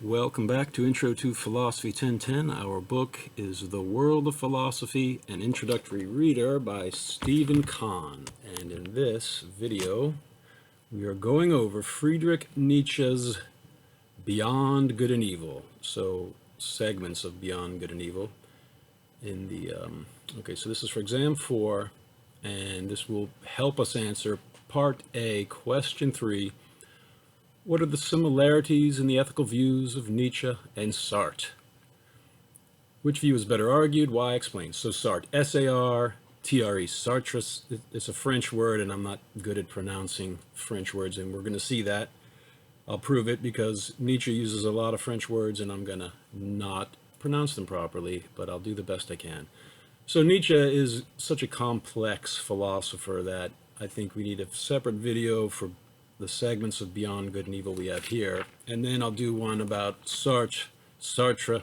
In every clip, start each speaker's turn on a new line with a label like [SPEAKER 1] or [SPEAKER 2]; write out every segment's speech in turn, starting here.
[SPEAKER 1] Welcome back to Intro to Philosophy 1010. Our book is The World of Philosophy, an introductory reader by Stephen Kahn. And in this video, we are going over Friedrich Nietzsche's Beyond Good and Evil. So segments of Beyond Good and Evil in the, okay, so this is for exam 4, and this will help us answer part A, question 3. What are the similarities in the ethical views of Nietzsche and Sartre? Which view is better argued? Why? Explain. So Sartre, S-A-R-T-R-E, Sartre, it's a French word, and I'm not good at pronouncing French words, and we're going to see that. I'll prove it because Nietzsche uses a lot of French words, and I'm going to not pronounce them properly, but I'll do the best I can. So Nietzsche is such a complex philosopher that I think we need a separate video for the segments of Beyond Good and Evil we have here, and then I'll do one about Sartre,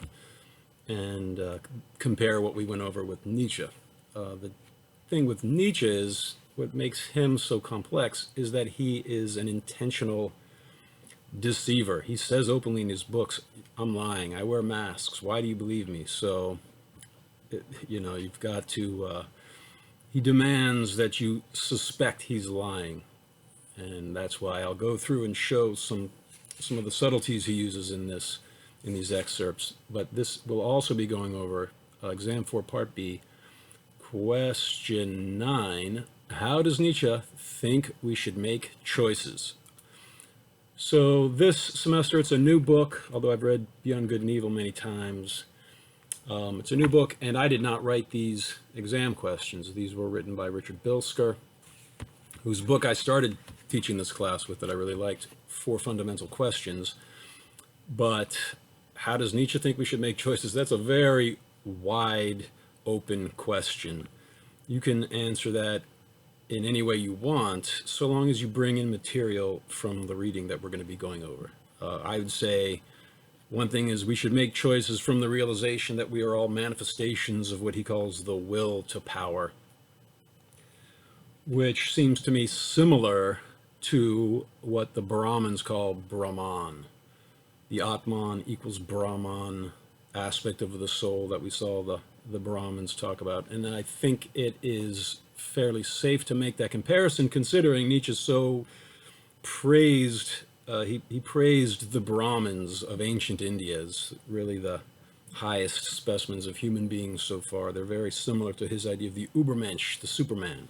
[SPEAKER 1] and compare what we went over with Nietzsche. The thing with Nietzsche is, what makes him so complex is that he is an intentional deceiver. He says openly in his books, I'm lying, I wear masks, why do you believe me? So, you know, you've got to, he demands that you suspect he's lying. And that's why I'll go through and show some of the subtleties he uses in these excerpts. But this will also be going over exam 4 part B, question 9. How does Nietzsche think we should make choices? So this semester it's a new book, although I've read Beyond Good and Evil many times. It's a new book, and I did not write these exam questions. These were written by Richard Bilsker, whose book I started teaching this class with that I really liked, 4 Fundamental Questions. But how does Nietzsche think we should make choices? That's a very wide open question. You can answer that in any way you want, so long as you bring in material from the reading that we're going to be going over. I would say one thing is we should make choices from the realization that we are all manifestations of what he calls the will to power, which seems to me similar to what the Brahmins call Brahman. The Atman equals Brahman aspect of the soul that we saw the Brahmins talk about. And I think it is fairly safe to make that comparison, considering Nietzsche so praised, he praised the Brahmins of ancient India as really the highest specimens of human beings so far. They're very similar to his idea of the Übermensch, the Superman.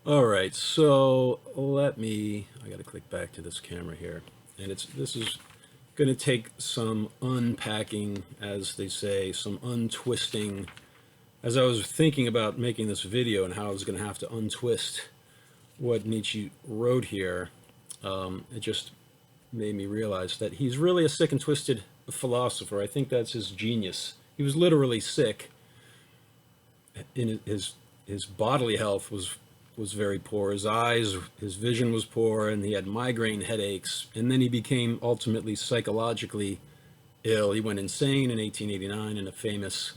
[SPEAKER 1] All right, so I got to click back to this camera here, and this is going to take some unpacking, as they say, some untwisting. As I was thinking about making this video and how I was going to have to untwist what Nietzsche wrote here, it just made me realize that he's really a sick and twisted philosopher. I think that's his genius. He was literally sick. In his bodily health was very poor. His eyes, his vision was poor, and he had migraine headaches. And then he became ultimately psychologically ill. He went insane in 1889 in a famous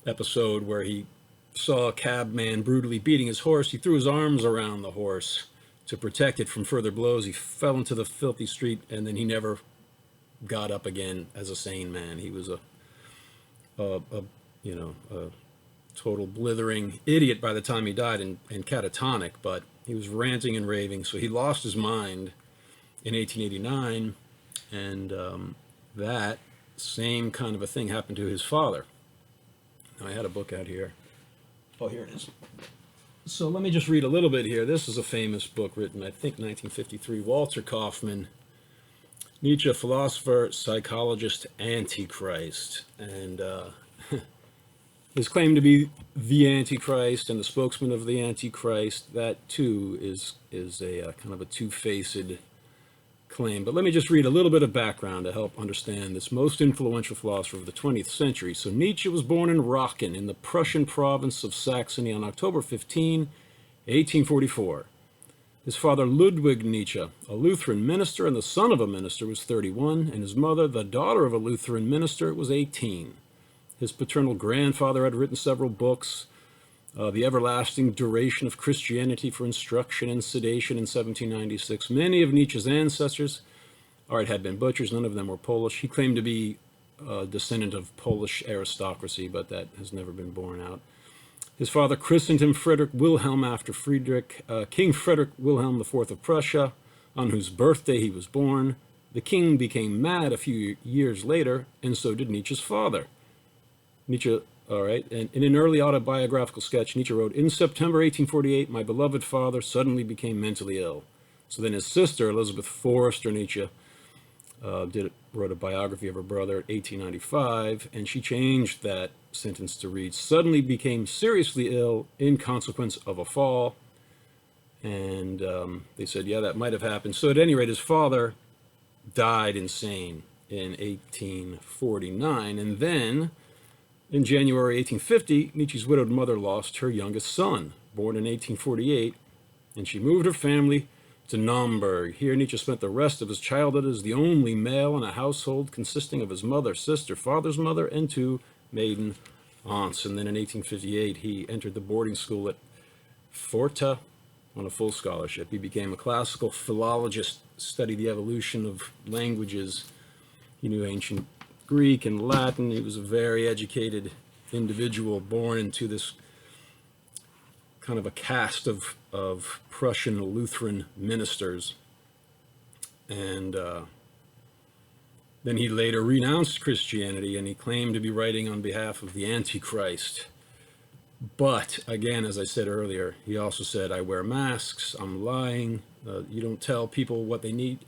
[SPEAKER 1] episode where he saw a cabman brutally beating his horse. He threw his arms around the horse to protect it from further blows. He fell into the filthy street, and then he never got up again as a sane man. He was a total blithering idiot by the time he died, and catatonic, but he was ranting and raving. So he lost his mind in 1889, and that same kind of a thing happened to his father. Now, I had a book out here. Oh, here it is. So let me just read a little bit here. This is a famous book written, I think, 1953, Walter Kaufman, Nietzsche, philosopher, psychologist, Antichrist. And his claim to be the Antichrist and the spokesman of the Antichrist, that too is a kind of a two-faced claim. But let me just read a little bit of background to help understand this most influential philosopher of the 20th century. So Nietzsche was born in Rocken in the Prussian province of Saxony on October 15, 1844. His father, Ludwig Nietzsche, a Lutheran minister and the son of a minister, was 31, and his mother, the daughter of a Lutheran minister, was 18. His paternal grandfather had written several books, The Everlasting Duration of Christianity for Instruction and Sedation in 1796. Many of Nietzsche's ancestors All right, had been butchers. None of them were Polish. He claimed to be a descendant of Polish aristocracy, but that has never been borne out. His father christened him Frederick Wilhelm after King Frederick Wilhelm IV of Prussia, on whose birthday he was born. The king became mad a few years later, and so did Nietzsche's father. Nietzsche, all right, and in an early autobiographical sketch, Nietzsche wrote, "In September 1848, my beloved father suddenly became mentally ill." So then his sister, Elizabeth Forrester Nietzsche, wrote a biography of her brother in 1895, and she changed that sentence to read, "Suddenly became seriously ill in consequence of a fall." And they said, yeah, that might have happened. So at any rate, his father died insane in 1849. And then in January 1850, Nietzsche's widowed mother lost her youngest son, born in 1848, and she moved her family to Naumburg. Here Nietzsche spent the rest of his childhood as the only male in a household consisting of his mother, sister, father's mother, and 2 maiden aunts. And then in 1858, he entered the boarding school at Forta on a full scholarship. He became a classical philologist, studied the evolution of languages. He knew ancient Greek and Latin. He was a very educated individual, born into this kind of a caste of Prussian Lutheran ministers. And then he later renounced Christianity, and he claimed to be writing on behalf of the Antichrist. But again, as I said earlier, he also said, I wear masks, I'm lying, you don't tell people what they need.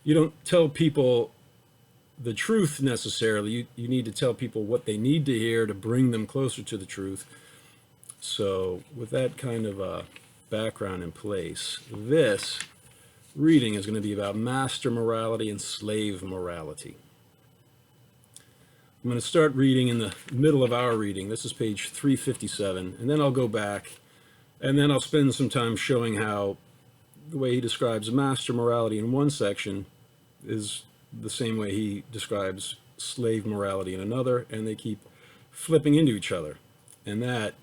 [SPEAKER 1] You don't tell people the truth necessarily. You need to tell people what they need to hear to bring them closer to the truth. So with that kind of background in place, this reading is going to be about master morality and slave morality. I'm going to start reading in the middle of our reading. This is page 357, and then I'll go back, and then I'll spend some time showing how the way he describes master morality in one section is the same way he describes slave morality in another, and they keep flipping into each other. And that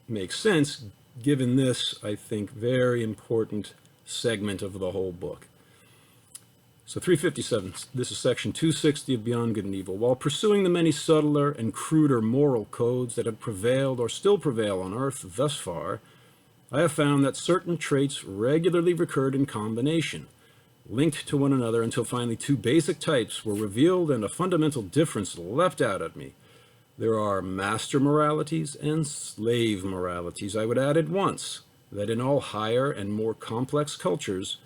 [SPEAKER 1] makes sense given this, I think, very important segment of the whole book. So 357, this is section 260 of Beyond Good and Evil. While pursuing the many subtler and cruder moral codes that have prevailed or still prevail on Earth thus far, I have found that certain traits regularly recurred in combination, linked to one another until finally 2 basic types were revealed and a fundamental difference leapt out at me. There are master moralities and slave moralities. I would add at once that in all higher and more complex cultures,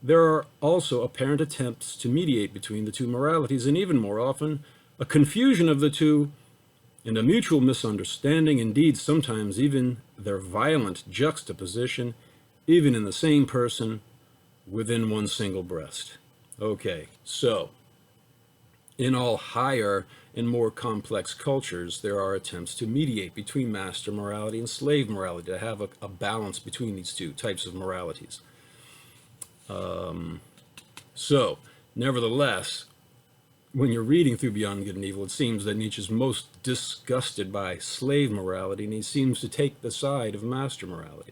[SPEAKER 1] there are also apparent attempts to mediate between the 2 moralities, and even more often, a confusion of the 2 and a mutual misunderstanding, indeed sometimes even their violent juxtaposition, even in the same person, within one single breast. Okay, so in all higher and more complex cultures, there are attempts to mediate between master morality and slave morality, to have a balance between these 2 types of moralities. So, nevertheless, when you're reading through Beyond Good and Evil, it seems that Nietzsche's most disgusted by slave morality, and he seems to take the side of master morality,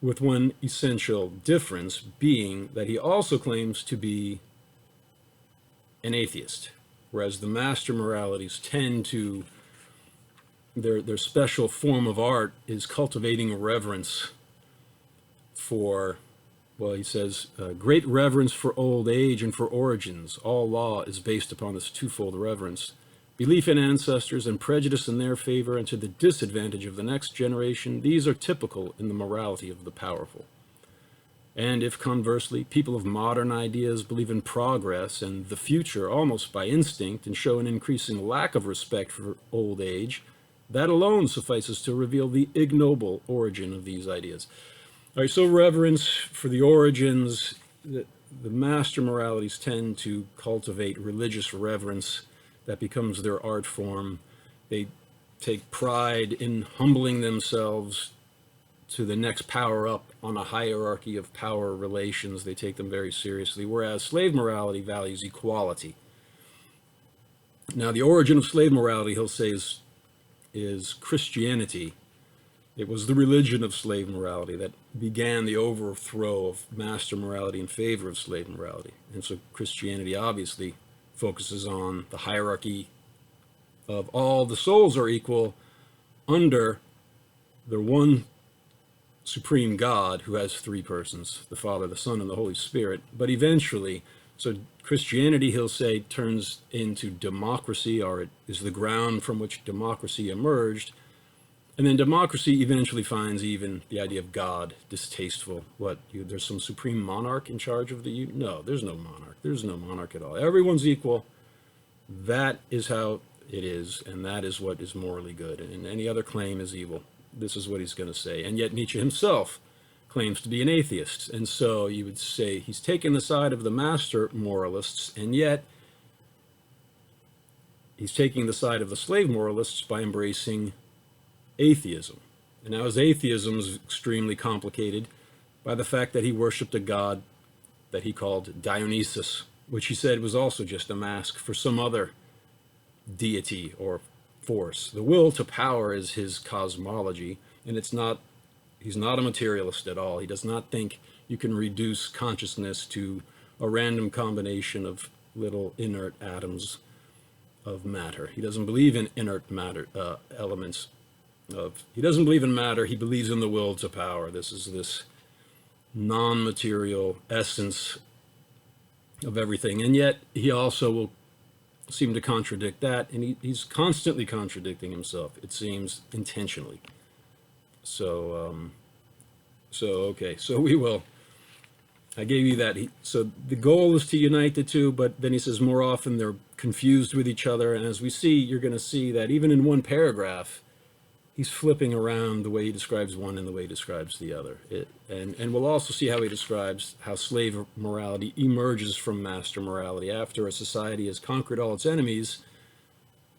[SPEAKER 1] with one essential difference being that he also claims to be an atheist, whereas the master moralities tend to, their special form of art is cultivating reverence for, well, he says, great reverence for old age and for origins. All law is based upon this twofold reverence. Belief in ancestors and prejudice in their favor and to the disadvantage of the next generation, these are typical in the morality of the powerful. And if conversely, people of modern ideas believe in progress and the future almost by instinct and show an increasing lack of respect for old age, that alone suffices to reveal the ignoble origin of these ideas. All right, so reverence for the origins, the master moralities tend to cultivate religious reverence that becomes their art form. They take pride in humbling themselves to the next power up on a hierarchy of power relations. They take them very seriously, whereas slave morality values equality. Now, the origin of slave morality, he'll say, is Christianity. It was the religion of slave morality that began the overthrow of master morality in favor of slave morality. And so Christianity obviously focuses on the hierarchy of all the souls are equal under the one supreme God who has three persons, the Father, the Son, and the Holy Spirit. But eventually, so Christianity, he'll say, turns into democracy, or it is the ground from which democracy emerged. And then democracy eventually finds even the idea of God distasteful. There's some supreme monarch in charge of the... No, there's no monarch. There's no monarch at all. Everyone's equal. That is how it is, and that is what is morally good. And any other claim is evil. This is what he's going to say. And yet Nietzsche himself claims to be an atheist. And so you would say he's taken the side of the master moralists, and yet he's taking the side of the slave moralists by embracing atheism. And now his atheism is extremely complicated by the fact that he worshipped a god that he called Dionysus, which he said was also just a mask for some other deity or force. The will to power is his cosmology, and he's not a materialist at all. He does not think you can reduce consciousness to a random combination of little inert atoms of matter. He doesn't believe in inert matter elements. He doesn't believe in matter. He believes in the will to power. This is this non-material essence of everything. And yet he also will seem to contradict that, and he's constantly contradicting himself, it seems, intentionally. So okay, so we will. I gave you that. So the goal is to unite the two, but then he says more often they're confused with each other. And as we see, you're going to see that even in one paragraph, he's flipping around the way he describes one and the way he describes the other. And we'll also see how he describes how slave morality emerges from master morality. After a society has conquered all its enemies,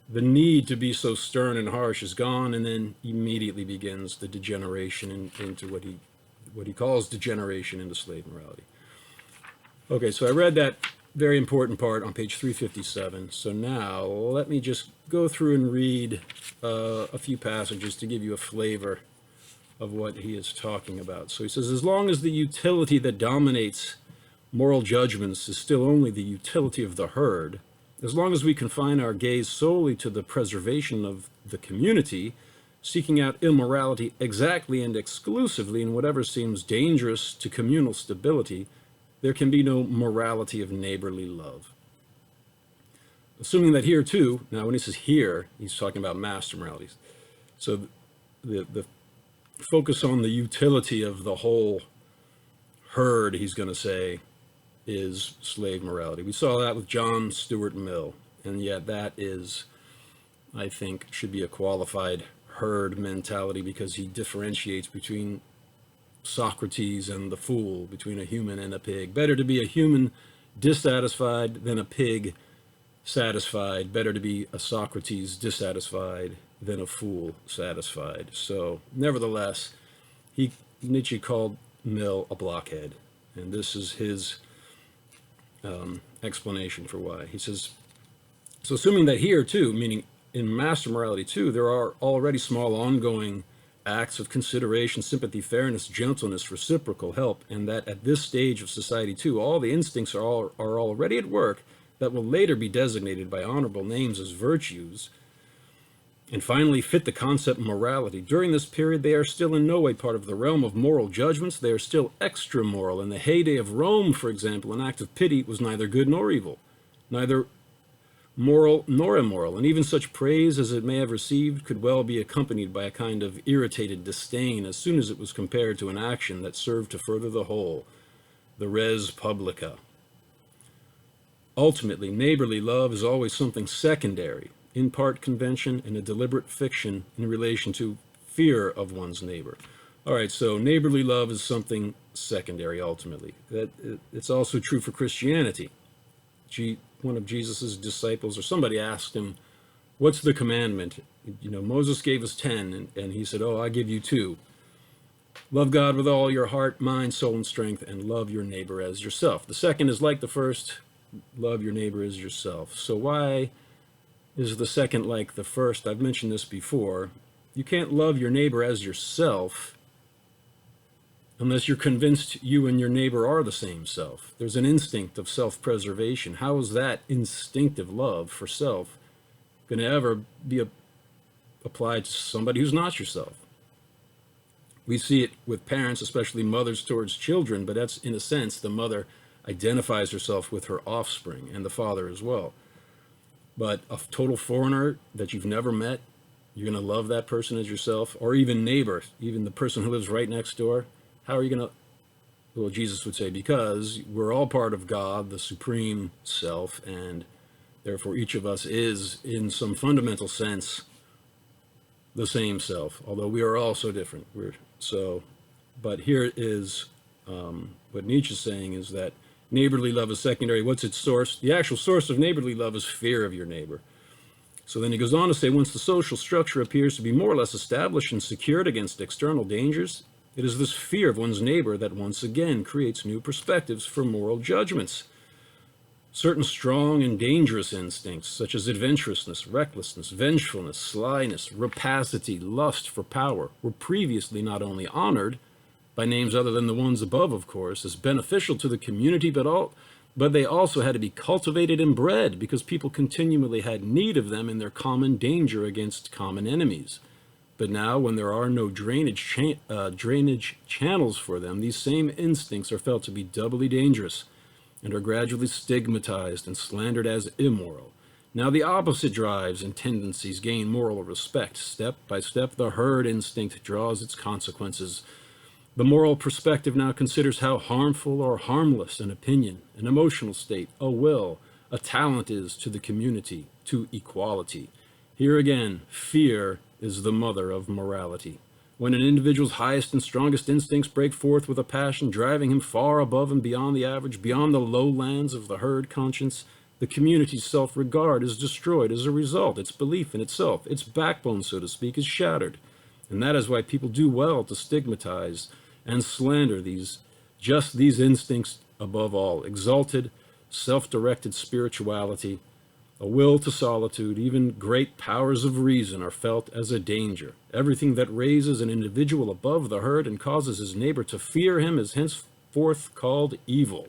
[SPEAKER 1] the need to be so stern and harsh is gone, and then immediately begins the degeneration into what he calls degeneration into slave morality. Okay, so I read that very important part on page 357. So now let me just go through and read a few passages to give you a flavor of what he is talking about. So he says, as long as the utility that dominates moral judgments is still only the utility of the herd, as long as we confine our gaze solely to the preservation of the community, seeking out immorality exactly and exclusively in whatever seems dangerous to communal stability, there can be no morality of neighborly love. Assuming that here too, now when he says here, he's talking about master moralities. So the focus on the utility of the whole herd, he's going to say, is slave morality. We saw that with John Stuart Mill, and yet that is, I think, should be a qualified herd mentality, because he differentiates between Socrates and the fool, between a human and a pig. Better to be a human dissatisfied than a pig satisfied. Better to be a Socrates dissatisfied than a fool satisfied. So nevertheless, Nietzsche called Mill a blockhead, and this is his explanation for why. He says, so assuming that here too, meaning in master morality too, there are already small ongoing acts of consideration, sympathy, fairness, gentleness, reciprocal help, and that at this stage of society too, all the instincts are already at work that will later be designated by honorable names as virtues, and finally fit the concept morality. During this period, they are still in no way part of the realm of moral judgments. They are still extra-moral. In the heyday of Rome, for example, an act of pity was neither good nor evil, neither moral nor immoral, and even such praise as it may have received could well be accompanied by a kind of irritated disdain as soon as it was compared to an action that served to further the whole, the res publica. Ultimately, neighborly love is always something secondary, in part convention and a deliberate fiction in relation to fear of one's neighbor. All right, so neighborly love is something secondary ultimately. It's also true for Christianity. One of Jesus's disciples, or somebody, asked him, what's the commandment? Moses gave us 10, and he said, I give you 2. Love God with all your heart, mind, soul, and strength, and love your neighbor as yourself. The second is like the first, love your neighbor as yourself. So why is the second like the first? I've mentioned this before. You can't love your neighbor as yourself unless you're convinced you and your neighbor are the same self. There's an instinct of self-preservation. How is that instinctive love for self going to ever be applied to somebody who's not yourself? We see it with parents, especially mothers towards children, but that's, in a sense, the mother identifies herself with her offspring, and the father as well. But a total foreigner that you've never met, you're going to love that person as yourself, or even neighbor, even the person who lives right next door. How are you going to? Well, Jesus would say, because we're all part of God, the supreme self, and therefore each of us is, in some fundamental sense, the same self, although we are all so different. But here is what Nietzsche is saying is that neighborly love is secondary. What's its source? The actual source of neighborly love is fear of your neighbor. So then he goes on to say, once the social structure appears to be more or less established and secured against external dangers, it is this fear of one's neighbor that once again creates new perspectives for moral judgments. Certain strong and dangerous instincts, such as adventurousness, recklessness, vengefulness, slyness, rapacity, lust for power, were previously not only honored, by names other than the ones above, of course, as beneficial to the community, but they also had to be cultivated and bred because people continually had need of them in their common danger against common enemies. But now, when there are no drainage channels for them, these same instincts are felt to be doubly dangerous and are gradually stigmatized and slandered as immoral. Now the opposite drives and tendencies gain moral respect. Step by step, the herd instinct draws its consequences. The moral perspective now considers how harmful or harmless an opinion, an emotional state, a will, a talent is to the community, to equality. Here again, fear is the mother of morality. When an individual's highest and strongest instincts break forth with a passion, driving him far above and beyond the average, beyond the lowlands of the herd conscience, the community's self-regard is destroyed as a result. Its belief in itself, its backbone, so to speak, is shattered. And that is why people do well to stigmatize and slander these instincts above all. Exalted, self-directed spirituality, a will to solitude, even great powers of reason are felt as a danger. Everything that raises an individual above the herd and causes his neighbor to fear him is henceforth called evil.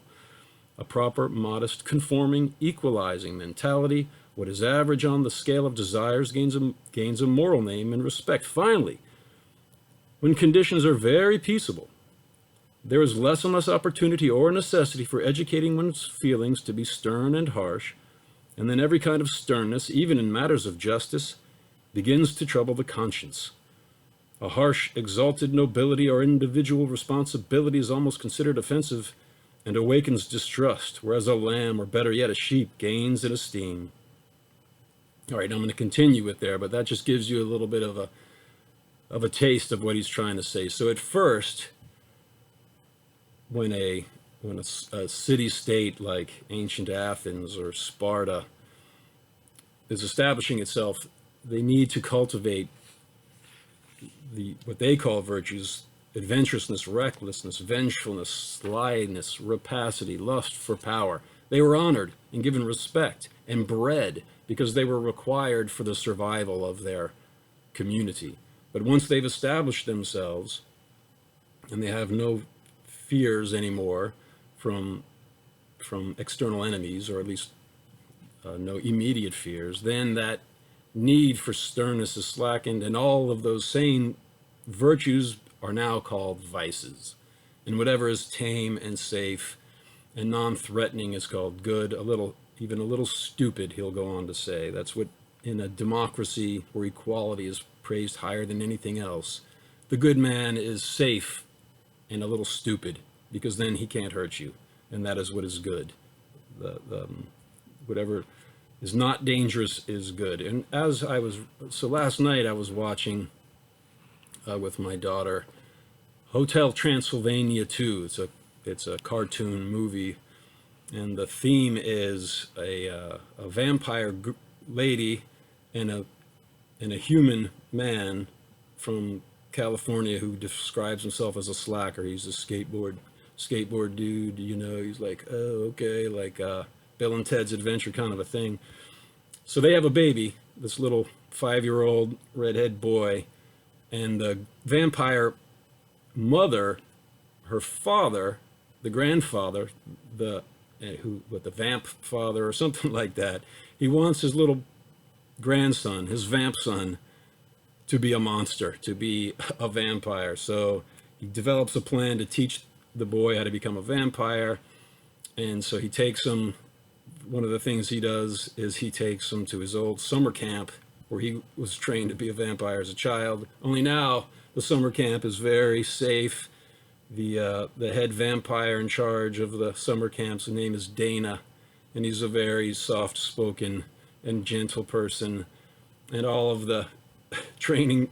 [SPEAKER 1] A proper, modest, conforming, equalizing mentality, what is average on the scale of desires, gains a moral name and respect. Finally, when conditions are very peaceable, there is less and less opportunity or necessity for educating one's feelings to be stern and harsh, and then every kind of sternness, even in matters of justice, begins to trouble the conscience. A harsh, exalted nobility or individual responsibility is almost considered offensive and awakens distrust, whereas a lamb, or better yet, a sheep, gains in esteem. All right, I'm going to continue with there, but that just gives you a little bit of a taste of what he's trying to say. So at first, when a city-state like ancient Athens or Sparta is establishing itself, they need to cultivate what they call virtues: adventurousness, recklessness, vengefulness, slyness, rapacity, lust for power. They were honored and given respect and bred because they were required for the survival of their community. But once they've established themselves and they have no fears anymore from external enemies, or at least no immediate fears, then that need for sternness is slackened, and all of those same virtues are now called vices. And whatever is tame and safe and non-threatening is called good, even a little stupid, he'll go on to say. That's what, in a democracy where equality is praised higher than anything else, the good man is safe and a little stupid, because then he can't hurt you, and that is what is good. Whatever is not dangerous is good. And so last night I was watching with my daughter Hotel Transylvania 2. It's a cartoon movie, and the theme is a vampire lady and a human man from California who describes himself as a slacker. He's a skateboard dude, he's like, oh, okay, like Bill and Ted's Adventure kind of a thing. So they have a baby, this little 5-year-old redhead boy, And the vampire mother, her father, the grandfather, the vamp father or something like that, he wants his little grandson, his vamp son, to be a monster, to be a vampire. So he develops a plan to teach the boy how to become a vampire. And so he takes him, one of the things he does is he takes him to his old summer camp where he was trained to be a vampire as a child. Only now the summer camp is very safe. The head vampire in charge of the summer camp's name is Dana, and he's a very soft-spoken and gentle person. And all of the training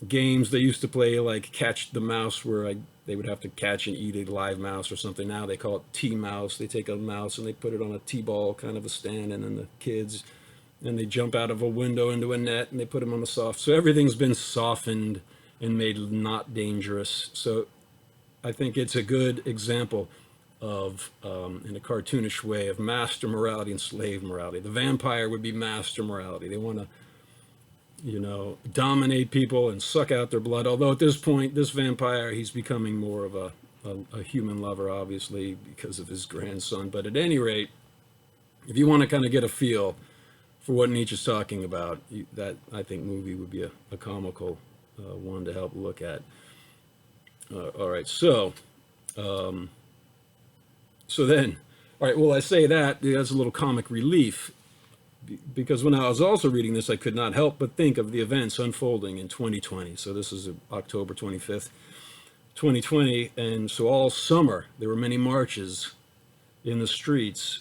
[SPEAKER 1] games they used to play, like catch the mouse, where they would have to catch and eat a live mouse or something. Now they call it T-mouse. They take a mouse and they put it on a T-ball kind of a stand, and then the kids, and they jump out of a window into a net, and they put them on the soft. So everything's been softened and made not dangerous. So I think it's a good example of, in a cartoonish way, of master morality and slave morality. The vampire would be master morality. They want to, dominate people and suck out their blood. Although at this point, this vampire, he's becoming more of a human lover, obviously, because of his grandson. But at any rate, if you want to kind of get a feel for what Nietzsche's talking about, that, I think, movie would be a comical one to help look at. All right, so then, all right, well, I say that as a little comic relief, because when I was also reading this, I could not help but think of the events unfolding in 2020. So this is October 25th, 2020, and so all summer there were many marches in the streets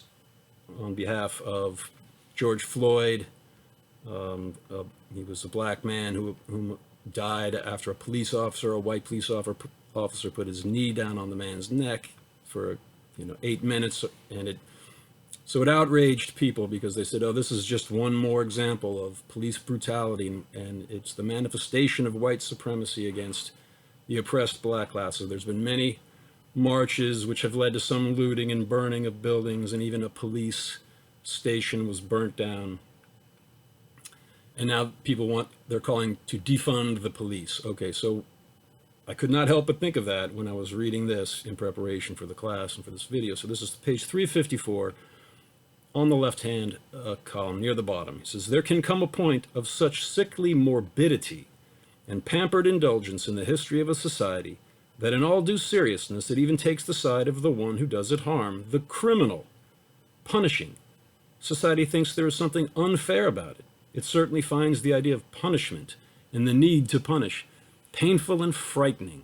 [SPEAKER 1] on behalf of George Floyd. He was a black man whom died after a white police officer put his knee down on the man's neck for 8 minutes, and it outraged people because they said, oh, this is just one more example of police brutality, and it's the manifestation of white supremacy against the oppressed black classes. There's been many marches which have led to some looting and burning of buildings, and even a police station was burnt down. And now they're calling to defund the police. Okay, so I could not help but think of that when I was reading this in preparation for the class and for this video. So this is page 354 on the left-hand column near the bottom. He says, there can come a point of such sickly morbidity and pampered indulgence in the history of a society that in all due seriousness it even takes the side of the one who does it harm, the criminal, punishing. Society thinks there is something unfair about it. It certainly finds the idea of punishment and the need to punish painful and frightening.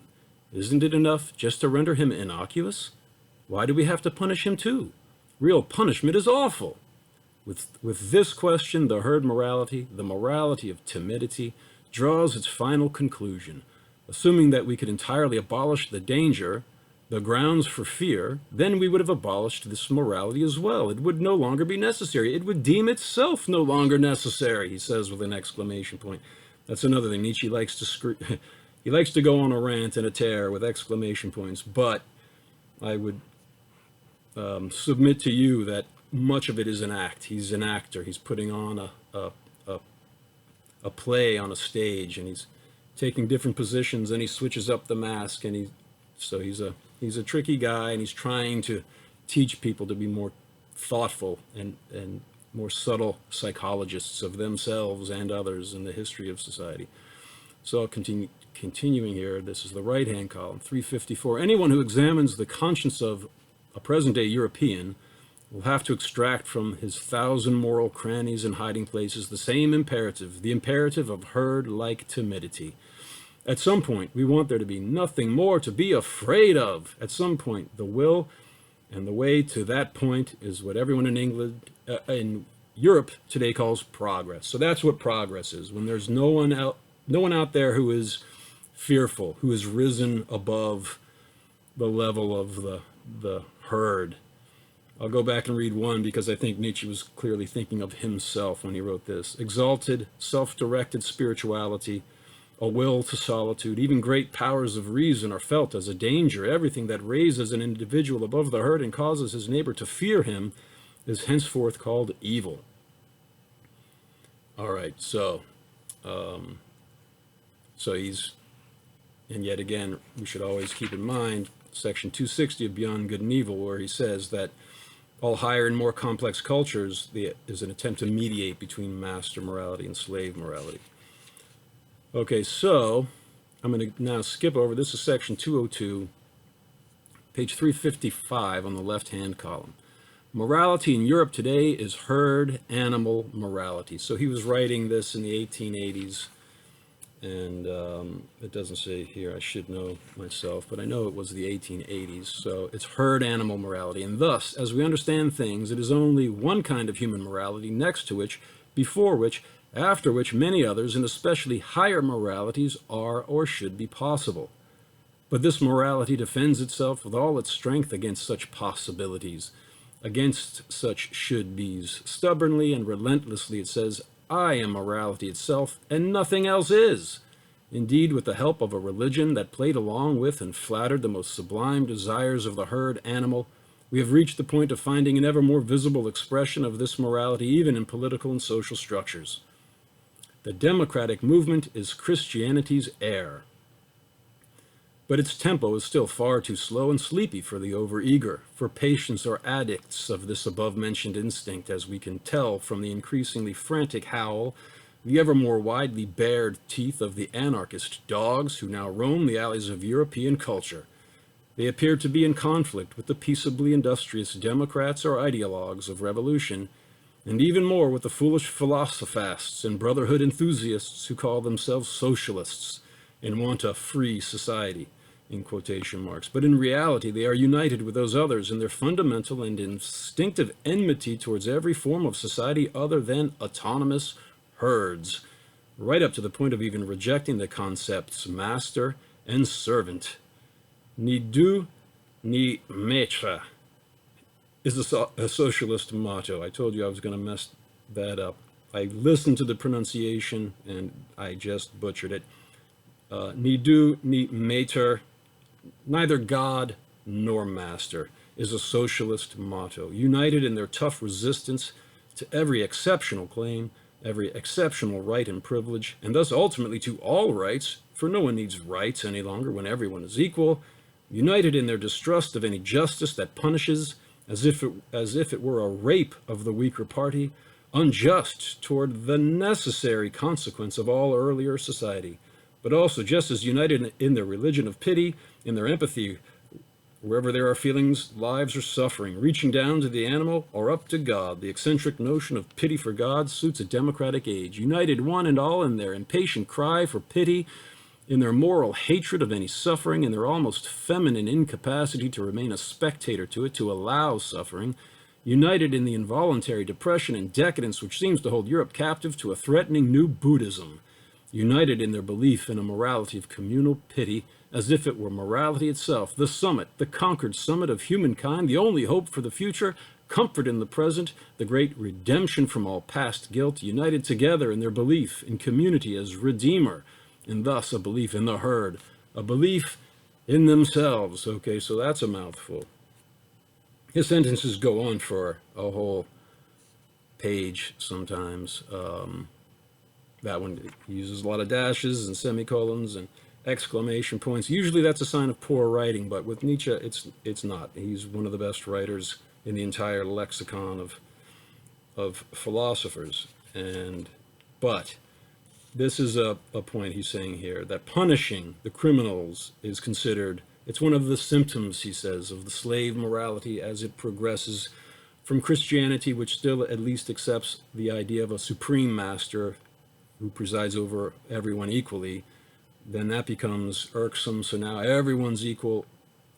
[SPEAKER 1] Isn't it enough just to render him innocuous? Why do we have to punish him too? Real punishment is awful. With this question, the herd morality, the morality of timidity, draws its final conclusion. Assuming that we could entirely abolish the danger, the grounds for fear, then we would have abolished this morality as well. It would no longer be necessary. It would deem itself no longer necessary, he says with an exclamation point. That's another thing. Nietzsche likes to he likes to go on a rant and a tear with exclamation points, but I would submit to you that much of it is an act. He's an actor. He's putting on a play on a stage, and he's taking different positions, and he switches up the mask, and he's a tricky guy, and he's trying to teach people to be more thoughtful and more subtle psychologists of themselves and others in the history of society. So I'll continuing here. This is the right-hand column, 354. Anyone who examines the conscience of a present-day European will have to extract from his 1,000 moral crannies and hiding places the same imperative, the imperative of herd-like timidity. At some point, we want there to be nothing more to be afraid of. At some point, the will and the way to that point is what everyone in Europe today calls progress. So that's what progress is. When there's no one out there who is fearful, who has risen above the level of the herd. I'll go back and read one because I think Nietzsche was clearly thinking of himself when he wrote this. Exalted, self-directed spirituality, a will to solitude, even great powers of reason are felt as a danger. Everything that raises an individual above the herd and causes his neighbor to fear him is henceforth called evil. All right, so So and yet again, we should always keep in mind section 260 of Beyond Good and Evil, where he says that all higher and more complex cultures is an attempt to mediate between master morality and slave morality. Okay, so I'm going to now skip over. This is section 202, page 355 on the left-hand column. Morality in Europe today is herd animal morality. So he was writing this in the 1880s, and it doesn't say here, I should know myself, but I know it was the 1880s. So it's herd animal morality. And thus, as we understand things, it is only one kind of human morality, next to which, before which, after which many others, and especially higher moralities, are or should be possible. But this morality defends itself with all its strength against such possibilities, against such should-bes. Stubbornly and relentlessly it says, I am morality itself, and nothing else is. Indeed, with the help of a religion that played along with and flattered the most sublime desires of the herd animal, we have reached the point of finding an ever more visible expression of this morality even in political and social structures. The democratic movement is Christianity's heir. But its tempo is still far too slow and sleepy for the overeager, for patients or addicts of this above-mentioned instinct, as we can tell from the increasingly frantic howl, the ever more widely bared teeth of the anarchist dogs who now roam the alleys of European culture. They appear to be in conflict with the peaceably industrious democrats or ideologues of revolution, and even more with the foolish philosophasts and brotherhood enthusiasts who call themselves socialists and want a free society, in quotation marks. But in reality, they are united with those others in their fundamental and instinctive enmity towards every form of society other than autonomous herds, right up to the point of even rejecting the concepts master and servant. Ni Dieu, ni maître is a socialist motto. I told you I was going to mess that up. I listened to the pronunciation and I just butchered it. Ni Dieu, ni maître, neither God nor master, is a socialist motto, united in their tough resistance to every exceptional claim, every exceptional right and privilege, and thus ultimately to all rights, for no one needs rights any longer when everyone is equal, united in their distrust of any justice that punishes, as if it were a rape of the weaker party, unjust toward the necessary consequence of all earlier society, but also just as united in their religion of pity, in their empathy, wherever there are feelings, lives, or suffering, reaching down to the animal or up to God. The eccentric notion of pity for God suits a democratic age, united one and all in their impatient cry for pity, in their moral hatred of any suffering, in their almost feminine incapacity to remain a spectator to it, to allow suffering, united in the involuntary depression and decadence which seems to hold Europe captive to a threatening new Buddhism, united in their belief in a morality of communal pity, as if it were morality itself, the summit, the conquered summit of humankind, the only hope for the future, comfort in the present, the great redemption from all past guilt, united together in their belief in community as redeemer, and thus a belief in the herd, a belief in themselves. Okay, so that's a mouthful. His sentences go on for a whole page sometimes. That one uses a lot of dashes and semicolons and exclamation points. Usually that's a sign of poor writing, but with Nietzsche, it's not. He's one of the best writers in the entire lexicon of philosophers. But this is a point he's saying here, that punishing the criminals is considered, it's one of the symptoms, he says, of the slave morality as it progresses from Christianity, which still at least accepts the idea of a supreme master who presides over everyone equally. Then that becomes irksome. So now everyone's equal,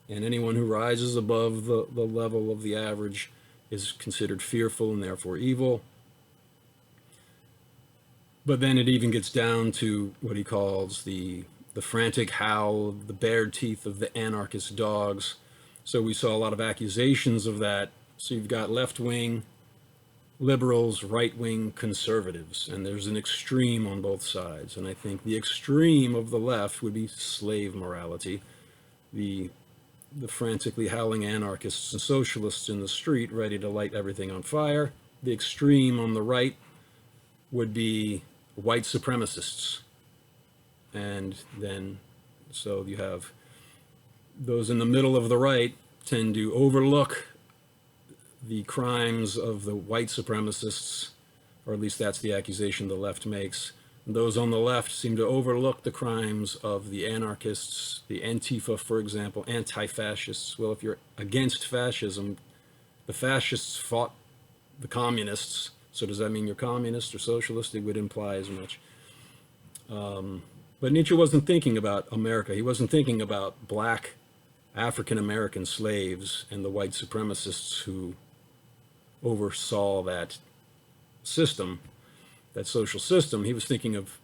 [SPEAKER 1] and anyone who rises above the level of the average is considered fearful and therefore evil. But then it even gets down to what he calls the frantic howl, the bared teeth of the anarchist dogs. So we saw a lot of accusations of that. So you've got left-wing liberals, right-wing conservatives, and there's an extreme on both sides. And I think the extreme of the left would be slave morality, the frantically howling anarchists and socialists in the street ready to light everything on fire. The extreme on the right would be white supremacists, And then, so you have those in the middle of the right tend to overlook the crimes of the white supremacists, or at least that's the accusation the left makes. And those on the left seem to overlook the crimes of the anarchists, the Antifa, for example, anti-fascists. Well, if you're against fascism, the fascists fought the communists. So does that mean you're communist or socialist? It would imply as much. But Nietzsche wasn't thinking about America. He wasn't thinking about black African-American slaves and the white supremacists who oversaw that system, that social system. He was thinking of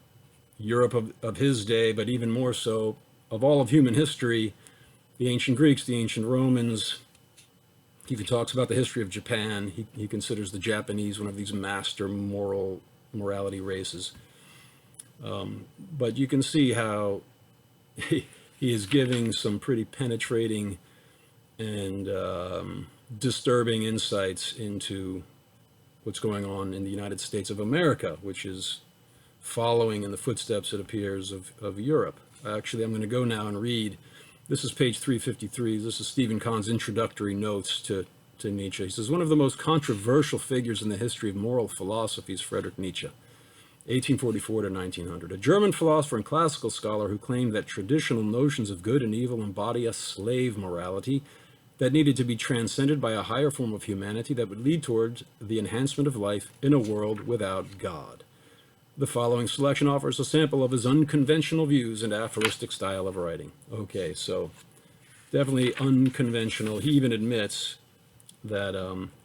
[SPEAKER 1] Europe of his day, but even more so of all of human history, the ancient Greeks, the ancient Romans. He even talks about the history of Japan. He considers the Japanese one of these master morality races. But you can see how he is giving some pretty penetrating and disturbing insights into what's going on in the United States of America, which is following in the footsteps, it appears, of Europe. Actually, I'm going to go now and read. This is page 353. This is Stephen Kahn's introductory notes to Nietzsche. He says, one of the most controversial figures in the history of moral philosophy is Friedrich Nietzsche, 1844 to 1900, a German philosopher and classical scholar who claimed that traditional notions of good and evil embody a slave morality that needed to be transcended by a higher form of humanity that would lead towards the enhancement of life in a world without God. The following selection offers a sample of his unconventional views and aphoristic style of writing. Okay, so definitely unconventional. He even admits that,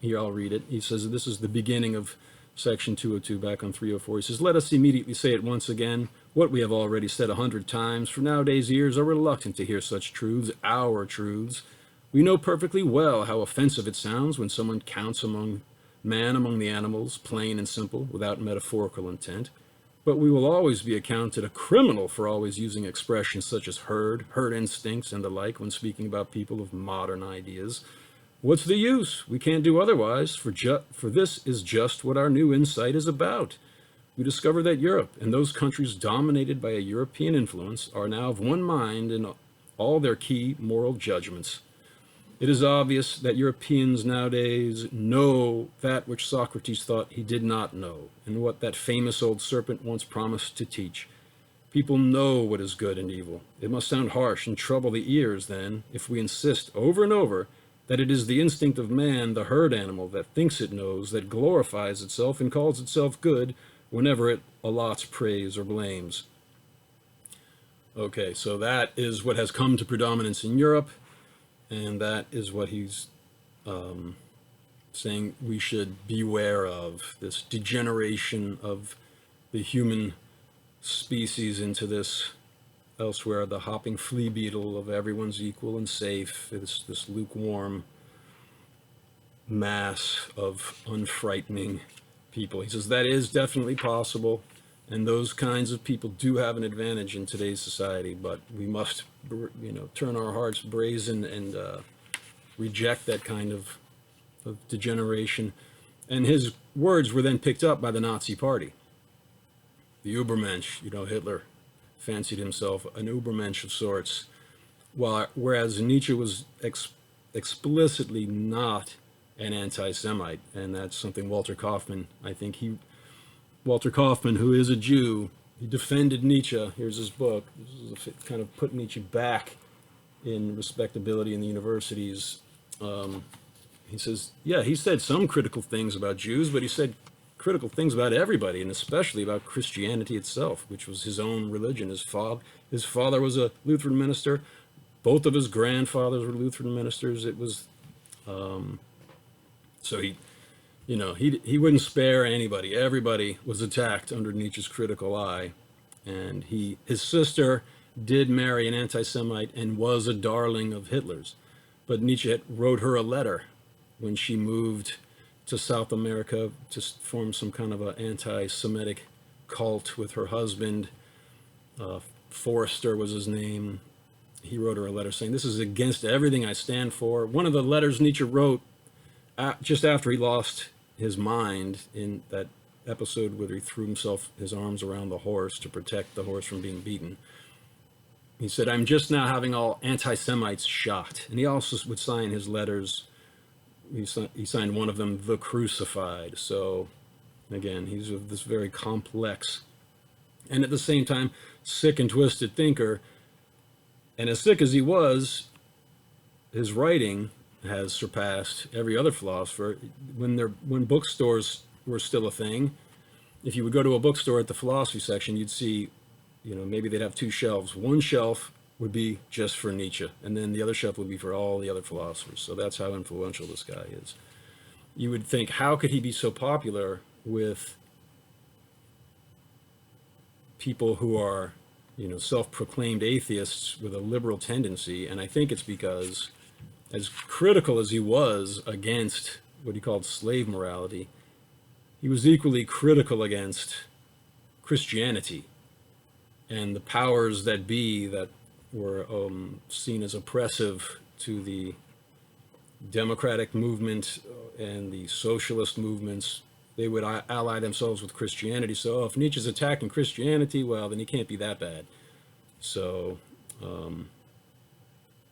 [SPEAKER 1] here I'll read it. He says, this is the beginning of section 202 back on 304. He says, let us immediately say it once again, what we have already said 100 times, for nowadays ears are reluctant to hear such truths, our truths. We know perfectly well how offensive it sounds when someone counts man among the animals, plain and simple, without metaphorical intent. But we will always be accounted a criminal for always using expressions such as herd instincts, and the like when speaking about people of modern ideas. What's the use? We can't do otherwise, for this is just what our new insight is about. We discover that Europe and those countries dominated by a European influence are now of one mind in all their key moral judgments. It is obvious that Europeans nowadays know that which Socrates thought he did not know, and what that famous old serpent once promised to teach. People know what is good and evil. It must sound harsh and trouble the ears, then, if we insist over and over that it is the instinct of man, the herd animal, that thinks it knows, that glorifies itself and calls itself good whenever it allots praise or blames. Okay, so that is what has come to predominance in Europe. And that is what he's saying we should beware of, this degeneration of the human species into this, elsewhere, the hopping flea beetle of everyone's equal and safe, this lukewarm mass of unfrightening people. He says that is definitely possible, and those kinds of people do have an advantage in today's society, but we must, turn our hearts brazen and reject that kind of degeneration. And his words were then picked up by the Nazi Party. The Übermensch, Hitler fancied himself an Übermensch of sorts, whereas Nietzsche was explicitly not an anti-Semite, and that's something Walter Kaufman, Walter Kaufman, who is a Jew, he defended Nietzsche. Here's his book. This is kind of put Nietzsche back in respectability in the universities. He says, yeah, he said some critical things about Jews, but he said critical things about everybody, and especially about Christianity itself, which was his own religion. His father was a Lutheran minister. Both of his grandfathers were Lutheran ministers. It was, so he wouldn't spare anybody. Everybody was attacked under Nietzsche's critical eye. And his sister did marry an anti-Semite and was a darling of Hitler's. But Nietzsche wrote her a letter when she moved to South America to form some kind of an anti-Semitic cult with her husband. Forrester was his name. He wrote her a letter saying, this is against everything I stand for. One of the letters Nietzsche wrote just after he lost his mind in that episode where he threw his arms around the horse to protect the horse from being beaten. He said, "I'm just now having all anti-Semites shot." And he also would sign his letters. He signed one of them, "The Crucified." So again, he's this very complex and at the same time sick and twisted thinker. And as sick as he was, his writing has surpassed every other philosopher. When bookstores were still a thing, if you would go to a bookstore at the philosophy section, you'd see, maybe they'd have two shelves. One shelf would be just for Nietzsche, and then the other shelf would be for all the other philosophers. So that's how influential this guy is. You would think, how could he be so popular with people who are, self-proclaimed atheists with a liberal tendency? And I think it's because, as critical as he was against what he called slave morality, he was equally critical against Christianity and the powers that be that were seen as oppressive to the democratic movement and the socialist movements. They would ally themselves with Christianity. So if Nietzsche's attacking Christianity, well, then he can't be that bad. So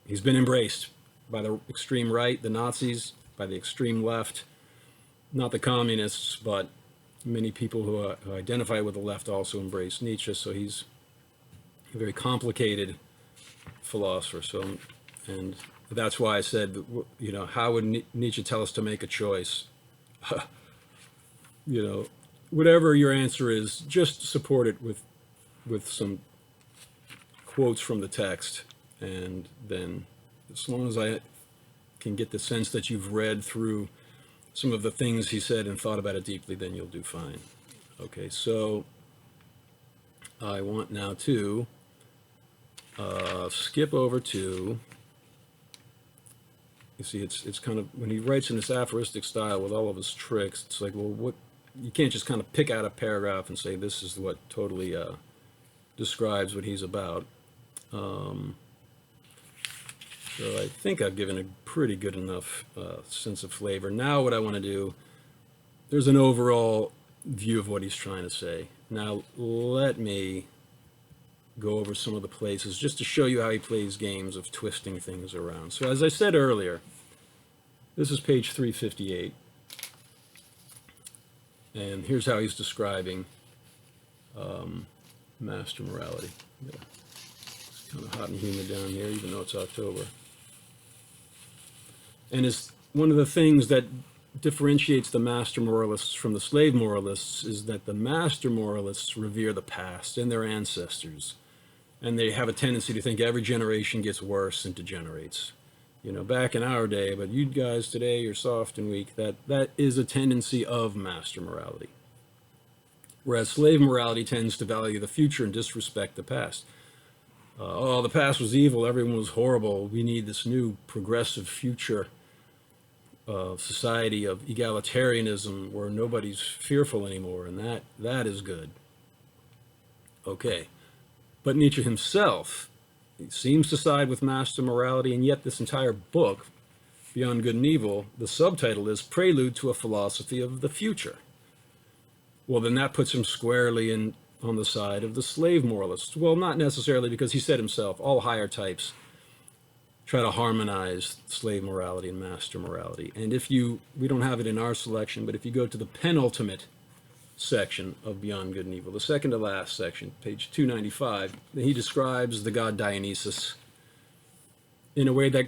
[SPEAKER 1] he's been embraced by the extreme right, the Nazis, by the extreme left, not the communists, but many people who identify with the left also embrace Nietzsche. So he's a very complicated philosopher. So, and that's why I said, how would Nietzsche tell us to make a choice? Whatever your answer is, just support it with some quotes from the text. And then as long as I can get the sense that you've read through some of the things he said and thought about it deeply, then you'll do fine. Okay, so I want now to skip over to, you see, it's kind of, when he writes in this aphoristic style with all of his tricks, it's like, well, you can't just kind of pick out a paragraph and say this is what totally describes what he's about. So I think I've given a pretty good enough sense of flavor. Now what I want to do, there's an overall view of what he's trying to say. Now let me go over some of the places just to show you how he plays games of twisting things around. So as I said earlier, this is page 358. And here's how he's describing master morality. Yeah. It's kind of hot and humid down here, even though it's October. And it's one of the things that differentiates the master moralists from the slave moralists is that the master moralists revere the past and their ancestors. And they have a tendency to think every generation gets worse and degenerates. Back in our day, but you guys today, you're soft and weak. That is a tendency of master morality. Whereas slave morality tends to value the future and disrespect the past. The past was evil, everyone was horrible. We need this new progressive future society of egalitarianism where nobody's fearful anymore, and that is good. Okay, but Nietzsche himself seems to side with master morality, and yet this entire book, Beyond Good and Evil, the subtitle is Prelude to a Philosophy of the Future. Well, then that puts him squarely on the side of the slave moralists. Well, not necessarily, because he said himself, all higher types try to harmonize slave morality and master morality. And we don't have it in our selection, but if you go to the penultimate section of Beyond Good and Evil, the second to last section, page 295, he describes the god Dionysus in a way that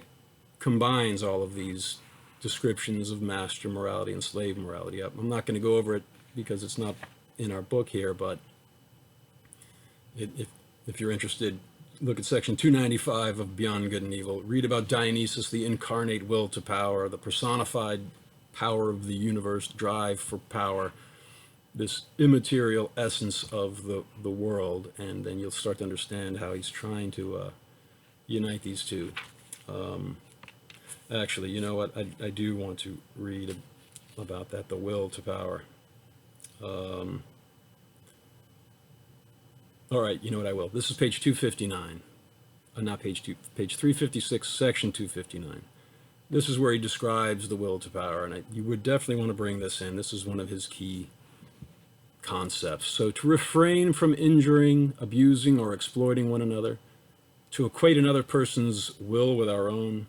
[SPEAKER 1] combines all of these descriptions of master morality and slave morality. I'm not going to go over it because it's not in our book here, but if you're interested, look at section 295 of Beyond Good and Evil. Read about Dionysus, the incarnate will to power, the personified power of the universe, drive for power, this immaterial essence of the world, and then you'll start to understand how he's trying to unite these two. Actually, you know what? I do want to read about that, the will to power. All right, you know what, I will. This is page 259. Not page 2, page 356, section 259. This is where he describes the will to power, and you would definitely want to bring this in. This is one of his key concepts. So to refrain from injuring, abusing, or exploiting one another, to equate another person's will with our own.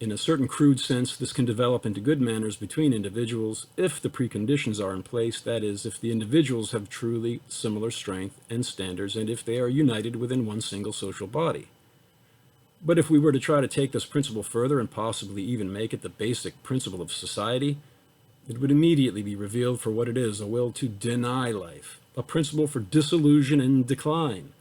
[SPEAKER 1] In a certain crude sense, this can develop into good manners between individuals if the preconditions are in place, that is, if the individuals have truly similar strength and standards, and if they are united within one single social body. But if we were to try to take this principle further and possibly even make it the basic principle of society, it would immediately be revealed for what it is, a will to deny life, a principle for disillusion and decline.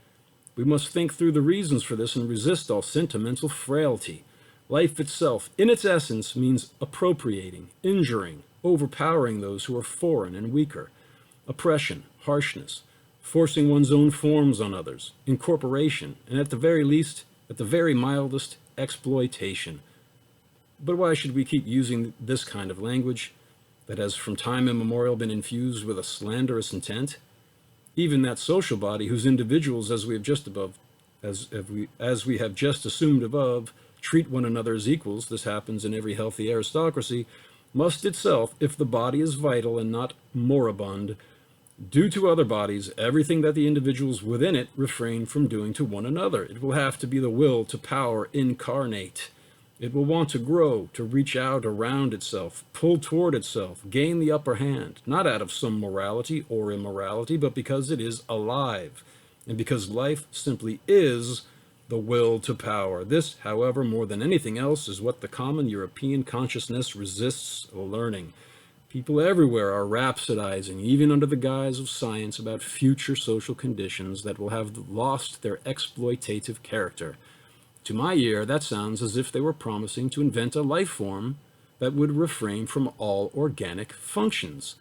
[SPEAKER 1] We must think through the reasons for this and resist all sentimental frailty. Life itself, in its essence, means appropriating, injuring, overpowering those who are foreign and weaker, oppression, harshness, forcing one's own forms on others, incorporation, and at the very least, at the very mildest, exploitation. But why should we keep using this kind of language that has from time immemorial been infused with a slanderous intent? Even that social body whose individuals, as we have just assumed above, treat one another as equals, this happens in every healthy aristocracy, must itself, if the body is vital and not moribund, do to other bodies everything that the individuals within it refrain from doing to one another. It will have to be the will to power incarnate. It will want to grow, to reach out around itself, pull toward itself, gain the upper hand, not out of some morality or immorality, but because it is alive, and because life simply is the will to power. This, however, more than anything else, is what the common European consciousness resists learning. People everywhere are rhapsodizing, even under the guise of science, about future social conditions that will have lost their exploitative character. To my ear, that sounds as if they were promising to invent a life form that would refrain from all organic functions.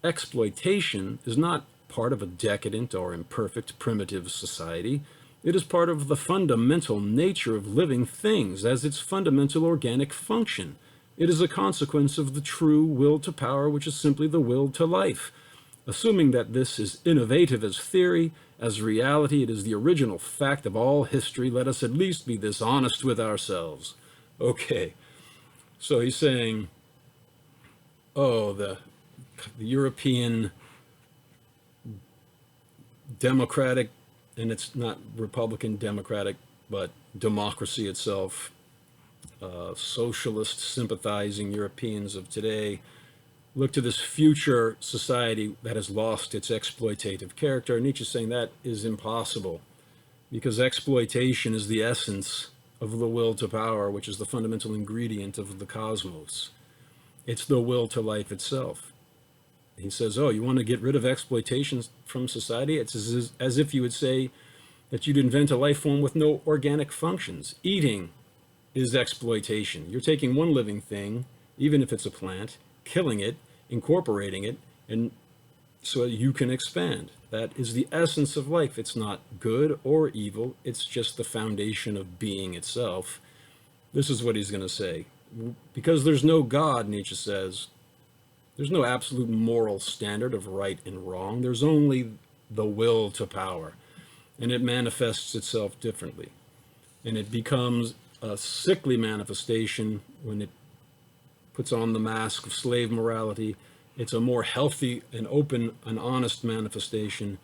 [SPEAKER 1] Exploitation is not part of a decadent or imperfect primitive society. It is part of the fundamental nature of living things as its fundamental organic function. It is a consequence of the true will to power, which is simply the will to life. Assuming that this is innovative as theory, as reality, it is the original fact of all history. Let us at least be this honest with ourselves. Okay, so he's saying, oh, the European democratic, and it's not Republican democratic, but democracy itself, socialist sympathizing Europeans of today look to this future society that has lost its exploitative character. Nietzsche is saying that is impossible because exploitation is the essence of the will to power, which is the fundamental ingredient of the cosmos. It's the will to life itself. He says, oh, you want to get rid of exploitation from society? It's as if you would say that you'd invent a life form with no organic functions. Eating is exploitation. You're taking one living thing, even if it's a plant, killing it, incorporating it, and so you can expand. That is the essence of life. It's not good or evil. It's just the foundation of being itself. This is what he's going to say. Because there's no God, Nietzsche says, there's no absolute moral standard of right and wrong. There's only the will to power, and it manifests itself differently. And it becomes a sickly manifestation when it puts on the mask of slave morality. It's a more healthy and open and honest manifestation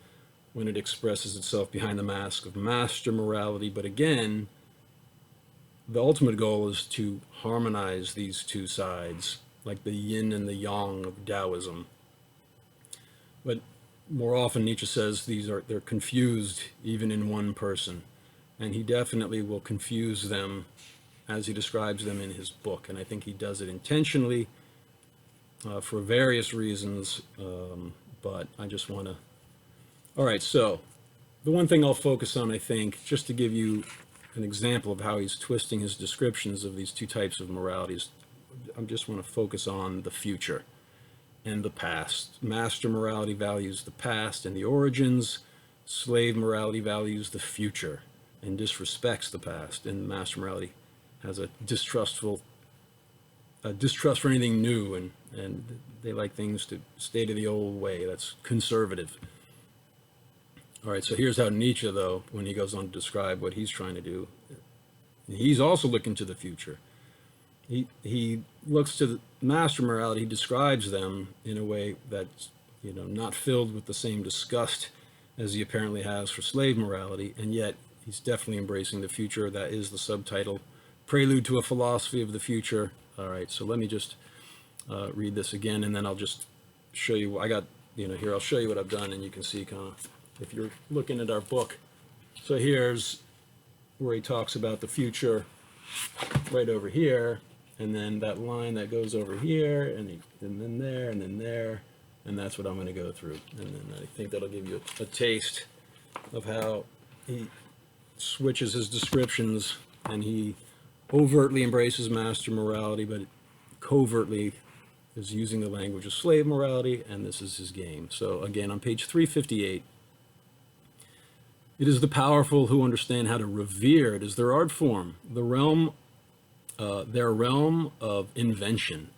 [SPEAKER 1] when it expresses itself behind the mask of master morality. But again, the ultimate goal is to harmonize these two sides, like the yin and the yang of Taoism. But more often, Nietzsche says they're confused even in one person, and he definitely will confuse them as he describes them in his book. And I think he does it intentionally for various reasons, but I just want to... All right, so the one thing I'll focus on, I think, just to give you an example of how he's twisting his descriptions of these two types of moralities, I just want to focus on the future and the past. Master morality values the past and the origins. Slave morality values the future and disrespects the past. And master morality has a distrust for anything new, and they like things to stay to the old way. That's conservative. All right, so here's how Nietzsche, though, when he goes on to describe what he's trying to do, he's also looking to the future. he looks to the master morality. He describes them in a way that's, not filled with the same disgust as he apparently has for slave morality, and yet he's definitely embracing the future. That is the subtitle, Prelude to a Philosophy of the Future. All right, so let me just read this again, and then I'll just show you. I got, here, I'll show you what I've done, and you can see kind of, if you're looking at our book. So here's where he talks about the future right over here, and then that line that goes over here, and then there, and then there, and that's what I'm going to go through. And then I think that'll give you a taste of how he switches his descriptions, and he overtly embraces master morality, but covertly is using the language of slave morality, and this is his game. So again, on page 358, it is the powerful who understand how to revere. It is their art form, their realm of invention.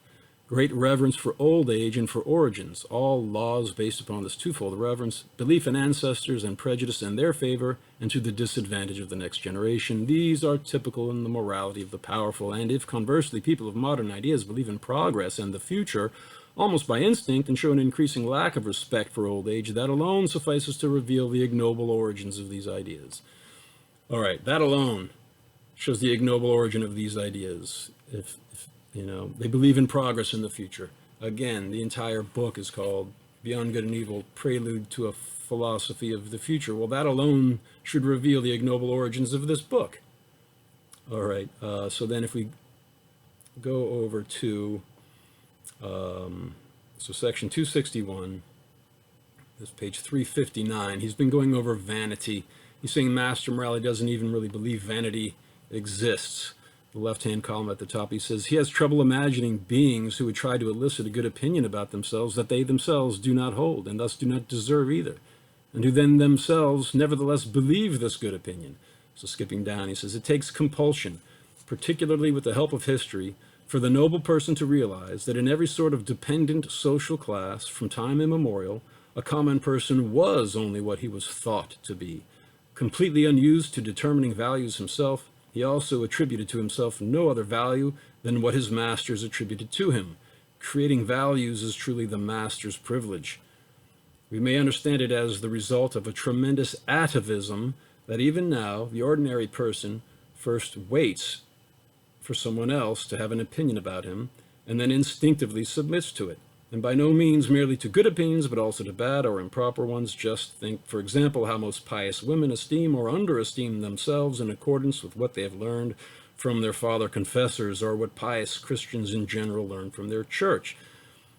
[SPEAKER 1] Great reverence for old age and for origins. All laws based upon this twofold reverence, belief in ancestors and prejudice in their favor, and to the disadvantage of the next generation. These are typical in the morality of the powerful. And if conversely people of modern ideas believe in progress and the future, almost by instinct, and show an increasing lack of respect for old age, that alone suffices to reveal the ignoble origins of these ideas. All right, that alone shows the ignoble origin of these ideas. If they believe in progress in the future. Again, the entire book is called Beyond Good and Evil, Prelude to a Philosophy of the Future. Well, that alone should reveal the ignoble origins of this book. All right, so then if we go over to so section 261, this page 359, he's been going over vanity. He's saying master morality doesn't even really believe vanity exists. The left-hand column at the top, he says, he has trouble imagining beings who would try to elicit a good opinion about themselves that they themselves do not hold, and thus do not deserve either, and who then themselves nevertheless believe this good opinion. So skipping down, he says, it takes compulsion, particularly with the help of history, for the noble person to realize that in every sort of dependent social class, from time immemorial, a common person was only what he was thought to be. Completely unused to determining values himself, he also attributed to himself no other value than what his masters attributed to him. Creating values is truly the master's privilege. We may understand it as the result of a tremendous atavism that even now the ordinary person first waits for someone else to have an opinion about him, and then instinctively submits to it. And by no means merely to good opinions, but also to bad or improper ones. Just think, for example, how most pious women esteem or underesteem themselves in accordance with what they have learned from their father confessors, or what pious Christians in general learn from their church.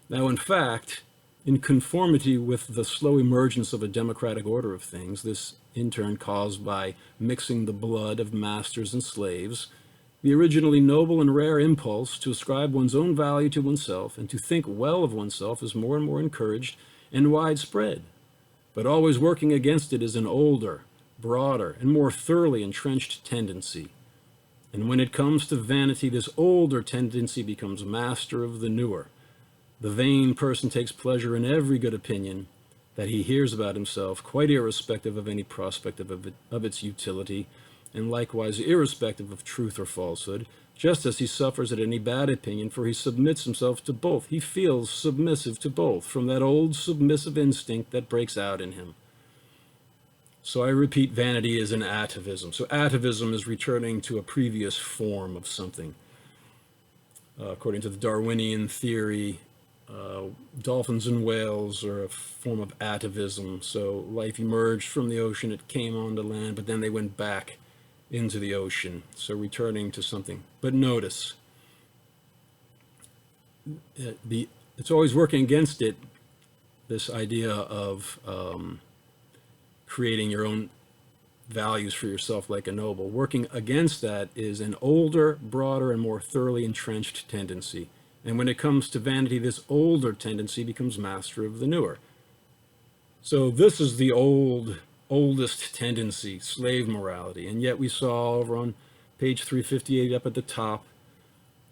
[SPEAKER 1] Now, in fact, in conformity with the slow emergence of a democratic order of things, this in turn caused by mixing the blood of masters and slaves, the originally noble and rare impulse to ascribe one's own value to oneself and to think well of oneself is more and more encouraged and widespread. But always working against it is an older, broader, and more thoroughly entrenched tendency. And when it comes to vanity, this older tendency becomes master of the newer. The vain person takes pleasure in every good opinion that he hears about himself, quite irrespective of any prospect of its utility, and likewise irrespective of truth or falsehood, just as he suffers at any bad opinion, for he submits himself to both. He feels submissive to both, from that old submissive instinct that breaks out in him. So I repeat, vanity is an atavism. So atavism is returning to a previous form of something. According to the Darwinian theory, dolphins and whales are a form of atavism. So life emerged from the ocean, it came onto land, but then they went back into the ocean, so returning to something. But notice, it's always working against it, this idea of creating your own values for yourself like a noble. Working against that is an older, broader, and more thoroughly entrenched tendency. And when it comes to vanity, this older tendency becomes master of the newer. So this is the oldest tendency, slave morality. And yet we saw over on page 358 up at the top,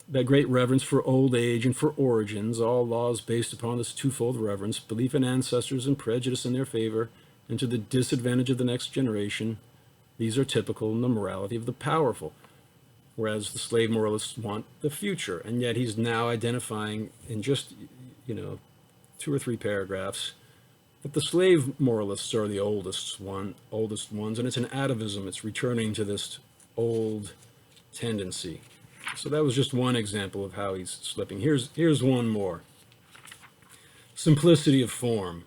[SPEAKER 1] that great reverence for old age and for origins, all laws based upon this twofold reverence, belief in ancestors and prejudice in their favor, and to the disadvantage of the next generation. These are typical in the morality of the powerful. whereas the slave moralists want the future. And yet he's now identifying in just, 2 or 3 paragraphs that the slave moralists are the oldest ones, and it's an atavism. It's returning to this old tendency. So that was just one example of how he's slipping. Here's one more. Simplicity of form.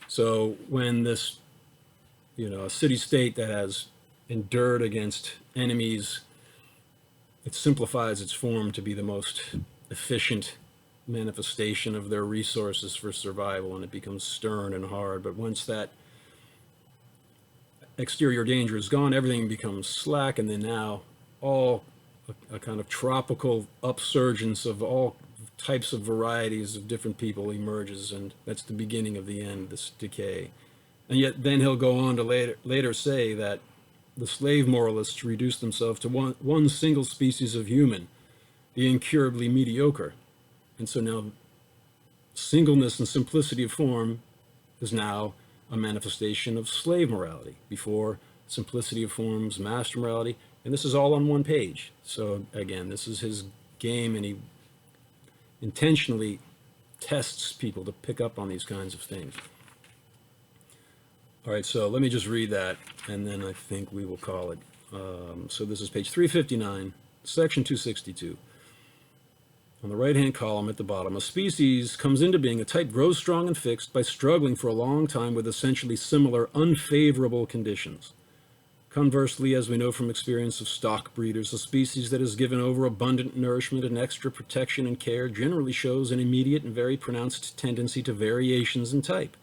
[SPEAKER 1] So when this, a city-state that has endured against enemies, it simplifies its form to be the most efficient manifestation of their resources for survival, and it becomes stern and hard. But once that exterior danger is gone, everything becomes slack, and then now all a kind of tropical upsurgence of all types of varieties of different people emerges, and that's the beginning of the end, this decay. And yet then he'll go on to later say that the slave moralists reduce themselves to one single species of human, the incurably mediocre. And so now singleness and simplicity of form is now a manifestation of slave morality. Before, simplicity of form's master morality, and this is all on one page. So again, this is his game, and he intentionally tests people to pick up on these kinds of things. All right, so let me just read that, and then I think we will call it. So this is page 359, section 262. On the right-hand column at the bottom, a species comes into being, a type grows strong and fixed by struggling for a long time with essentially similar unfavorable conditions. Conversely, as we know from experience of stock breeders, a species that is given overabundant nourishment and extra protection and care generally shows an immediate and very pronounced tendency to variations in type,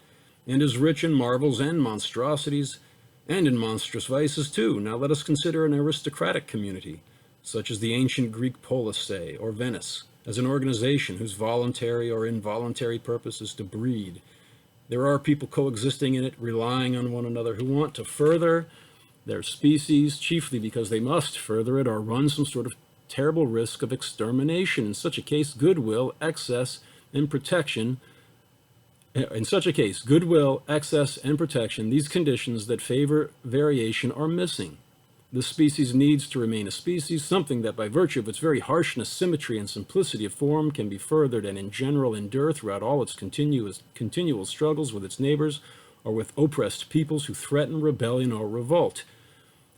[SPEAKER 1] and is rich in marvels and monstrosities, and in monstrous vices too. Now let us consider an aristocratic community, such as the ancient Greek polis, say, or Venice, as an organization whose voluntary or involuntary purpose is to breed. There are people coexisting in it, relying on one another, who want to further their species, chiefly because they must further it or run some sort of terrible risk of extermination. In such a case, goodwill, excess, and protection, these conditions that favor variation are missing. The species needs to remain a species, something that by virtue of its very harshness, symmetry, and simplicity of form can be furthered and in general endure throughout all its continual struggles with its neighbors or with oppressed peoples who threaten rebellion or revolt.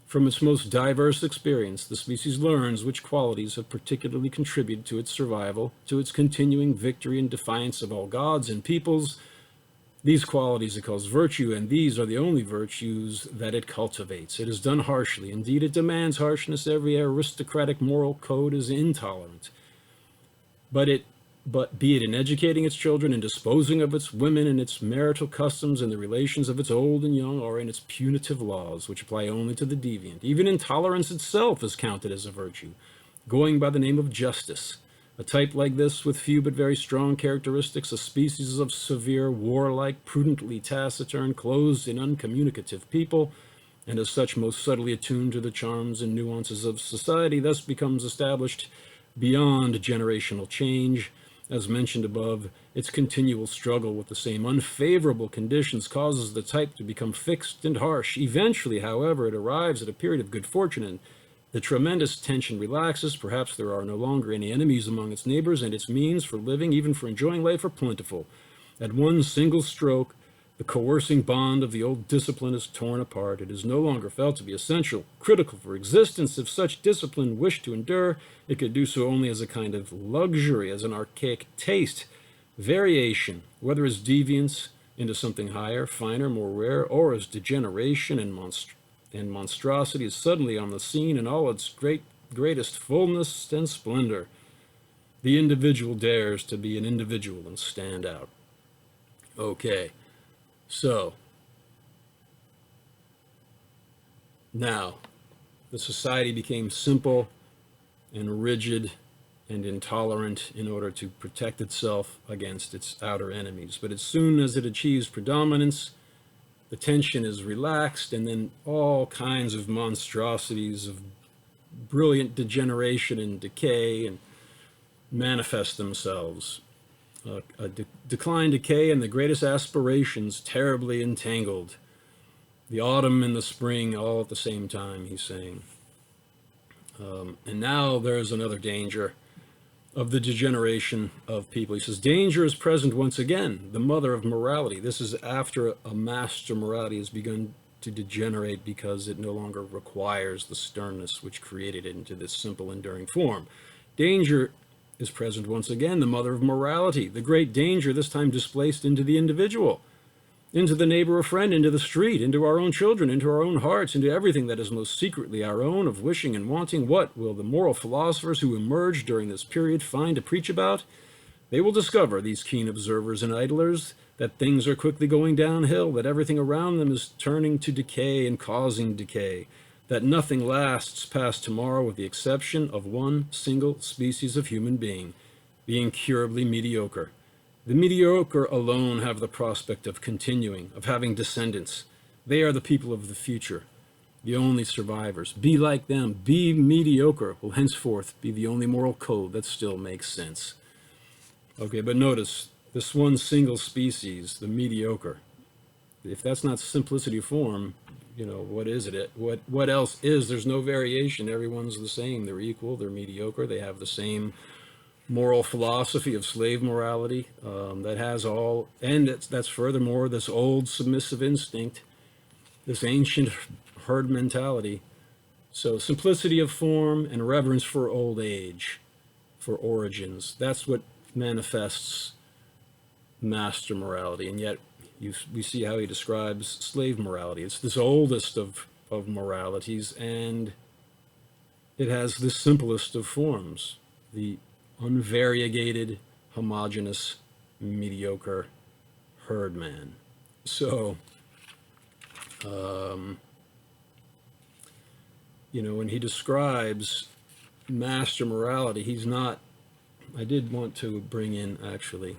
[SPEAKER 1] From its most diverse experience, the species learns which qualities have particularly contributed to its survival, to its continuing victory in defiance of all gods and peoples. These qualities it calls virtue, and these are the only virtues that it cultivates. It is done harshly. Indeed, it demands harshness. Every aristocratic moral code is intolerant. But be it in educating its children, in disposing of its women, in its marital customs, in the relations of its old and young, or in its punitive laws, which apply only to the deviant. Even intolerance itself is counted as a virtue, going by the name of justice. A type like this, with few but very strong characteristics, a species of severe, warlike, prudently taciturn, closed and uncommunicative people, and as such most subtly attuned to the charms and nuances of society, thus becomes established beyond generational change. As mentioned above, its continual struggle with the same unfavorable conditions causes the type to become fixed and harsh. Eventually, however, it arrives at a period of good fortune, and the tremendous tension relaxes. Perhaps there are no longer any enemies among its neighbors, and its means for living, even for enjoying life, are plentiful. At one single stroke, the coercing bond of the old discipline is torn apart. It is no longer felt to be essential, critical for existence. If such discipline wished to endure, it could do so only as a kind of luxury, as an archaic taste. Variation, whether as deviance into something higher, finer, more rare, or as degeneration and monstrosity, is suddenly on the scene in all its greatest fullness and splendor. The individual dares to be an individual and stand out. Okay. So, now, the society became simple and rigid and intolerant in order to protect itself against its outer enemies. But as soon as it achieves predominance, the tension is relaxed, and then all kinds of monstrosities of brilliant degeneration and decay and manifest themselves. Decline, decay, and the greatest aspirations terribly entangled. The autumn and the spring all at the same time, he's saying. And now there's another danger of the degeneration of people. He says, danger is present once again, the mother of morality. This is after a master morality has begun to degenerate because it no longer requires the sternness which created it into this simple, enduring form. Danger is present once again, the mother of morality. The great danger, this time displaced into the individual, into the neighbor or friend, into the street, into our own children, into our own hearts, into everything that is most secretly our own, of wishing and wanting. What will the moral philosophers who emerge during this period find to preach about? They will discover, these keen observers and idlers, that things are quickly going downhill, that everything around them is turning to decay and causing decay, that nothing lasts past tomorrow with the exception of one single species of human being, the incurably mediocre. The mediocre alone have the prospect of continuing, of having descendants. They are the people of the future, the only survivors. Be like them, be mediocre, will henceforth be the only moral code that still makes sense. Okay, but notice, this one single species, the mediocre, if that's not simplicity of form, you know, what is it? What else is? There's no variation. Everyone's the same. They're equal, they're mediocre, they have the same moral philosophy of slave morality that has all, and that's furthermore this old submissive instinct, this ancient herd mentality. So simplicity of form and reverence for old age, for origins, that's what manifests master morality. And yet we see how he describes slave morality. It's this oldest of moralities, and it has the simplest of forms, the unvariegated, homogeneous, mediocre herdman. So, you know, when he describes master morality, he's not, I did want to bring in actually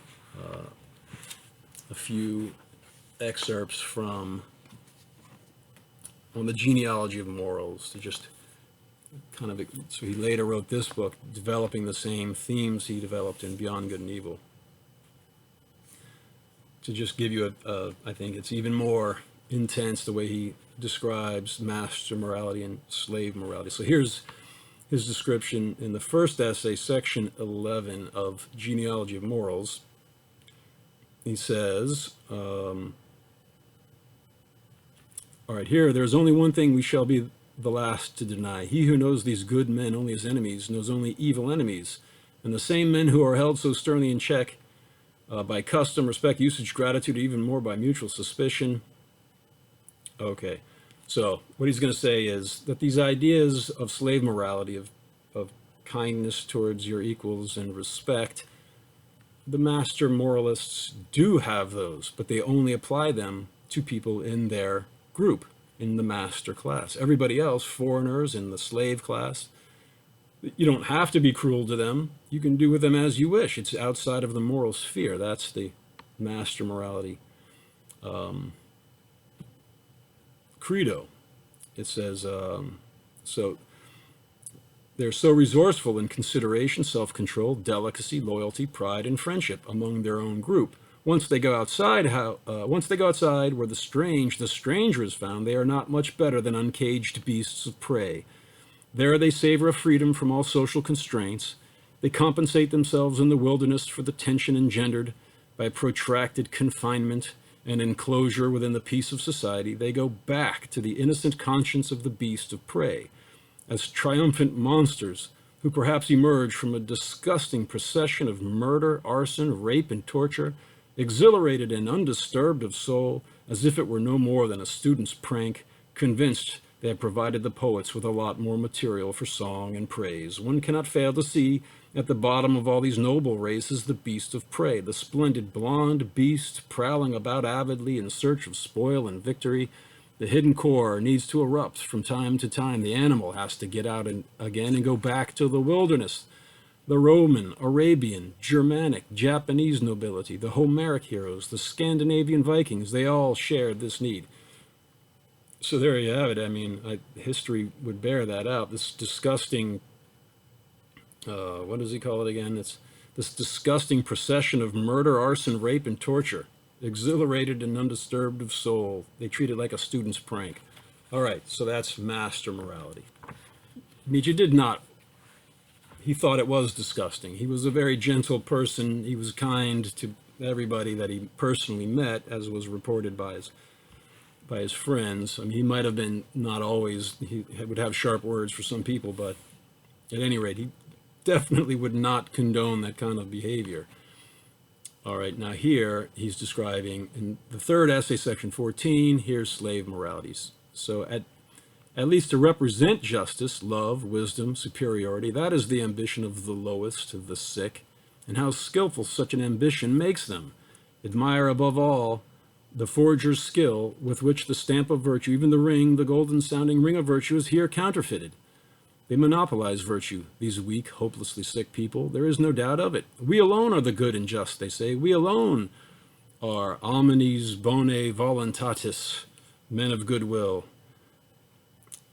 [SPEAKER 1] a few excerpts from on the genealogy of morals to just kind of, so he later wrote this book developing the same themes he developed in Beyond Good and Evil, to just give you I think it's even more intense the way he describes master morality and slave morality. So here's his description in the first essay, section 11 of Genealogy of Morals. He says, all right, here, there's only one thing we shall be the last to deny. He who knows these good men only as enemies knows only evil enemies. And the same men who are held so sternly in check by custom, respect, usage, gratitude, even more by mutual suspicion. Okay, so what he's going to say is that these ideas of slave morality, of kindness towards your equals and respect, the master moralists do have those, but they only apply them to people in their group, in the master class. Everybody else, foreigners in the slave class, you don't have to be cruel to them. You can do with them as you wish. It's outside of the moral sphere. That's the master morality credo. It says, so they're so resourceful in consideration, self-control, delicacy, loyalty, pride, and friendship among their own group. Once they go outside, where the stranger is found, they are not much better than uncaged beasts of prey. There they savor of freedom from all social constraints. They compensate themselves in the wilderness for the tension engendered by protracted confinement and enclosure within the peace of society. They go back to the innocent conscience of the beast of prey, as triumphant monsters who perhaps emerge from a disgusting procession of murder, arson, rape, and torture, exhilarated and undisturbed of soul, as if it were no more than a student's prank, convinced they have provided the poets with a lot more material for song and praise. One cannot fail to see at the bottom of all these noble races the beast of prey, the splendid blonde beast prowling about avidly in search of spoil and victory. The hidden core needs to erupt from time to time. The animal has to get out again and go back to the wilderness. The Roman, Arabian, Germanic, Japanese nobility, the Homeric heroes, the Scandinavian Vikings, they all shared this need. So there you have it. I mean, history would bear that out. This disgusting, what does he call it again? It's this disgusting procession of murder, arson, rape, and torture. Exhilarated and undisturbed of soul. They treat it like a student's prank. All right, so that's master morality. Nietzsche did not, he thought it was disgusting. He was a very gentle person. He was kind to everybody that he personally met, as was reported by his friends. I mean, he might have been not always, he would have sharp words for some people, but at any rate, he definitely would not condone that kind of behavior. All right, now here he's describing in the third essay, section 14, here's slave moralities. So at least to represent justice, love, wisdom, superiority, that is the ambition of the lowest, of the sick, and how skillful such an ambition makes them. Admire above all the forger's skill with which the stamp of virtue, even the ring, the golden sounding ring of virtue, is here counterfeited. They monopolize virtue, these weak, hopelessly sick people. There is no doubt of it. We alone are the good and just, they say. We alone are homines bonae voluntatis, men of goodwill.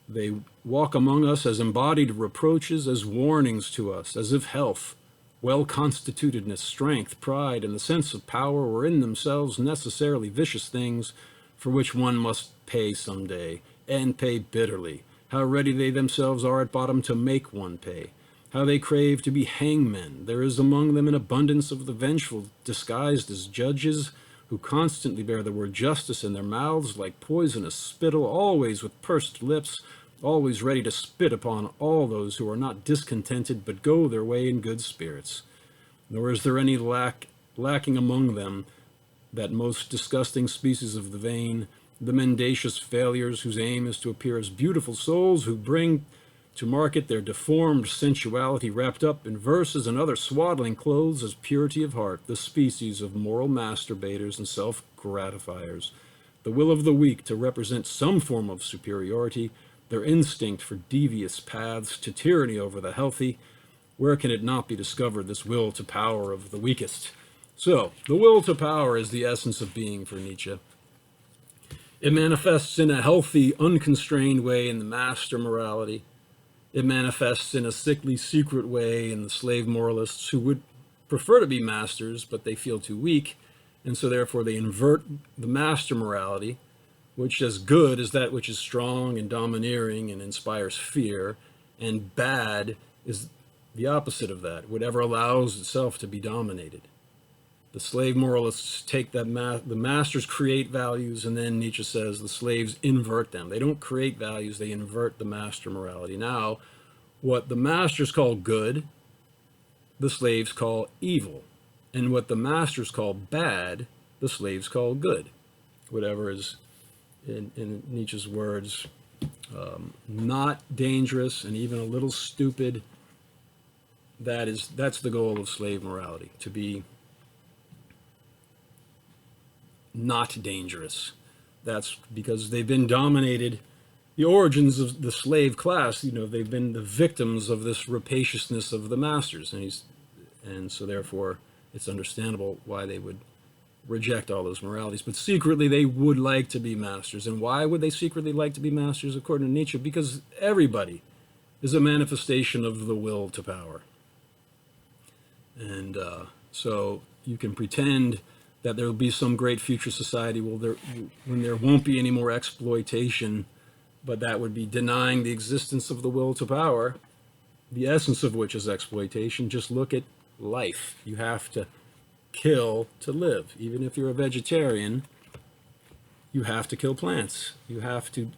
[SPEAKER 1] They walk among us as embodied reproaches, as warnings to us, as if health, well-constitutedness, strength, pride, and the sense of power were in themselves necessarily vicious things for which one must pay some day, and pay bitterly. How ready they themselves are at bottom to make one pay. How they crave to be hangmen. There is among them an abundance of the vengeful, disguised as judges, who constantly bear the word justice in their mouths like poisonous spittle, always with pursed lips, always ready to spit upon all those who are not discontented but go their way in good spirits. Nor is there any lacking among them that most disgusting species of the vain, the mendacious failures whose aim is to appear as beautiful souls, who bring to market their deformed sensuality wrapped up in verses and other swaddling clothes as purity of heart, the species of moral masturbators and self-gratifiers, the will of the weak to represent some form of superiority, their instinct for devious paths to tyranny over the healthy. Where can it not be discovered, this will to power of the weakest? So, the will to power is the essence of being for Nietzsche. It manifests in a healthy, unconstrained way in the master morality. It manifests in a sickly, secret way in the slave moralists who would prefer to be masters, but they feel too weak, and so therefore they invert the master morality, which as good is that which is strong and domineering and inspires fear, and bad is the opposite of that, whatever allows itself to be dominated. The slave moralists take that, the masters create values, and then Nietzsche says the slaves invert them. They don't create values, they invert the master morality. Now, what the masters call good, the slaves call evil. And what the masters call bad, the slaves call good. Whatever is, in Nietzsche's words, not dangerous and even a little stupid, that's the goal of slave morality, to be not dangerous. That's because they've been dominated. The origins of the slave class, they've been the victims of this rapaciousness of the masters, and so therefore it's understandable why they would reject all those moralities. But secretly they would like to be masters. And why would they secretly like to be masters, according to Nietzsche? Because everybody is a manifestation of the will to power. And so you can pretend that there will be some great future society when there won't be any more exploitation, but that would be denying the existence of the will to power, the essence of which is exploitation. Just look at life. You have to kill to live. Even if you're a vegetarian, you have to kill plants. You have to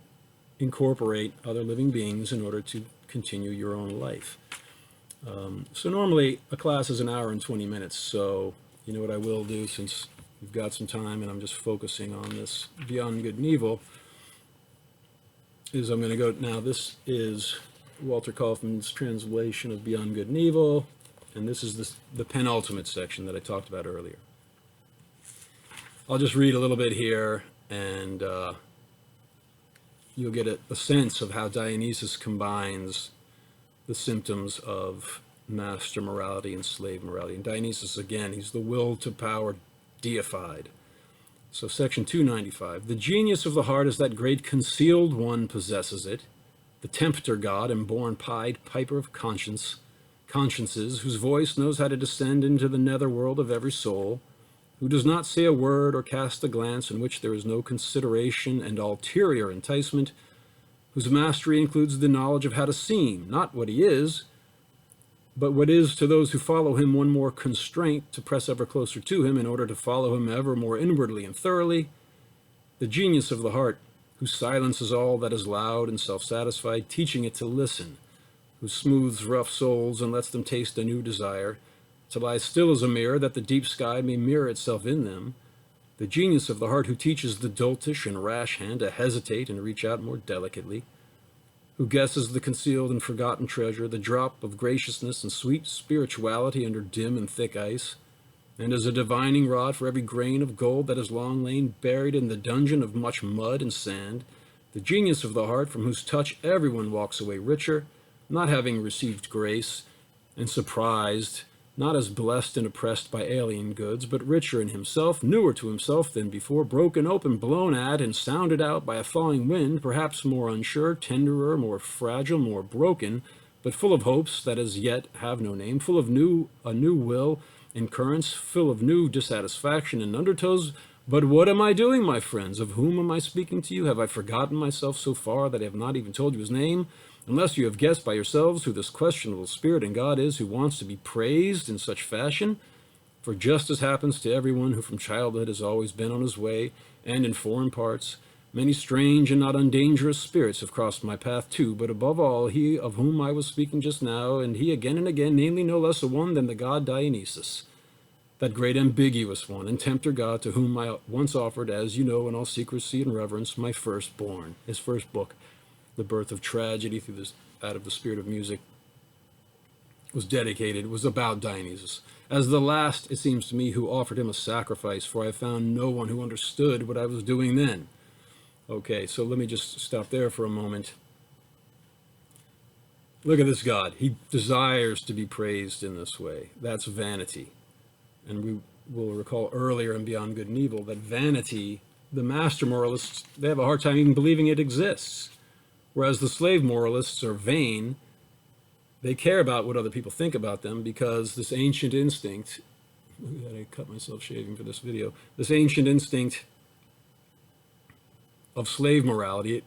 [SPEAKER 1] incorporate other living beings in order to continue your own life. So normally a class is an hour and 20 minutes. So you know what I will do, since we've got some time and I'm just focusing on this Beyond Good and Evil, is I'm going to go, now this is Walter Kaufman's translation of Beyond Good and Evil, and this is the penultimate section that I talked about earlier. I'll just read a little bit here, and you'll get a sense of how Dionysus combines the symptoms of master morality and slave morality. And Dionysus, again, he's the will to power deified. So section 295, the genius of the heart is that great concealed one possesses it, the tempter god and born pied piper of consciences, whose voice knows how to descend into the netherworld of every soul, who does not say a word or cast a glance in which there is no consideration and ulterior enticement, whose mastery includes the knowledge of how to seem, not what he is, but what is to those who follow him one more constraint to press ever closer to him in order to follow him ever more inwardly and thoroughly, the genius of the heart, who silences all that is loud and self-satisfied, teaching it to listen, who smooths rough souls and lets them taste a new desire, to lie still as a mirror that the deep sky may mirror itself in them, the genius of the heart who teaches the doltish and rash hand to hesitate and reach out more delicately, who guesses the concealed and forgotten treasure, the drop of graciousness and sweet spirituality under dim and thick ice, and as a divining rod for every grain of gold that has long lain buried in the dungeon of much mud and sand, the genius of the heart from whose touch everyone walks away richer, not having received grace, and surprised, not as blessed and oppressed by alien goods, but richer in himself, newer to himself than before, broken open, blown at, and sounded out by a thawing wind, perhaps more unsure, tenderer, more fragile, more broken, but full of hopes that as yet have no name, full of a new will and currents, full of new dissatisfaction and undertows. But what am I doing, my friends? Of whom am I speaking to you? Have I forgotten myself so far that I have not even told you his name? Unless you have guessed by yourselves who this questionable spirit in God is who wants to be praised in such fashion? For just as happens to everyone who from childhood has always been on his way, and in foreign parts, many strange and not undangerous spirits have crossed my path too, but above all, he of whom I was speaking just now, and he again and again, namely no less a one than the God Dionysus, that great ambiguous one, and tempter God, to whom I once offered, as you know, in all secrecy and reverence, my firstborn, his first book, The Birth of Tragedy through this, out of the Spirit of Music, was dedicated, was about Dionysus. As the last, it seems to me, who offered him a sacrifice, for I found no one who understood what I was doing then. Okay, so let me just stop there for a moment. Look at this God. He desires to be praised in this way. That's vanity. And we will recall earlier in Beyond Good and Evil that vanity, the master moralists, they have a hard time even believing it exists. Whereas the slave moralists are vain. They care about what other people think about them because this ancient instinct, I cut myself shaving for this video, this ancient instinct of slave morality,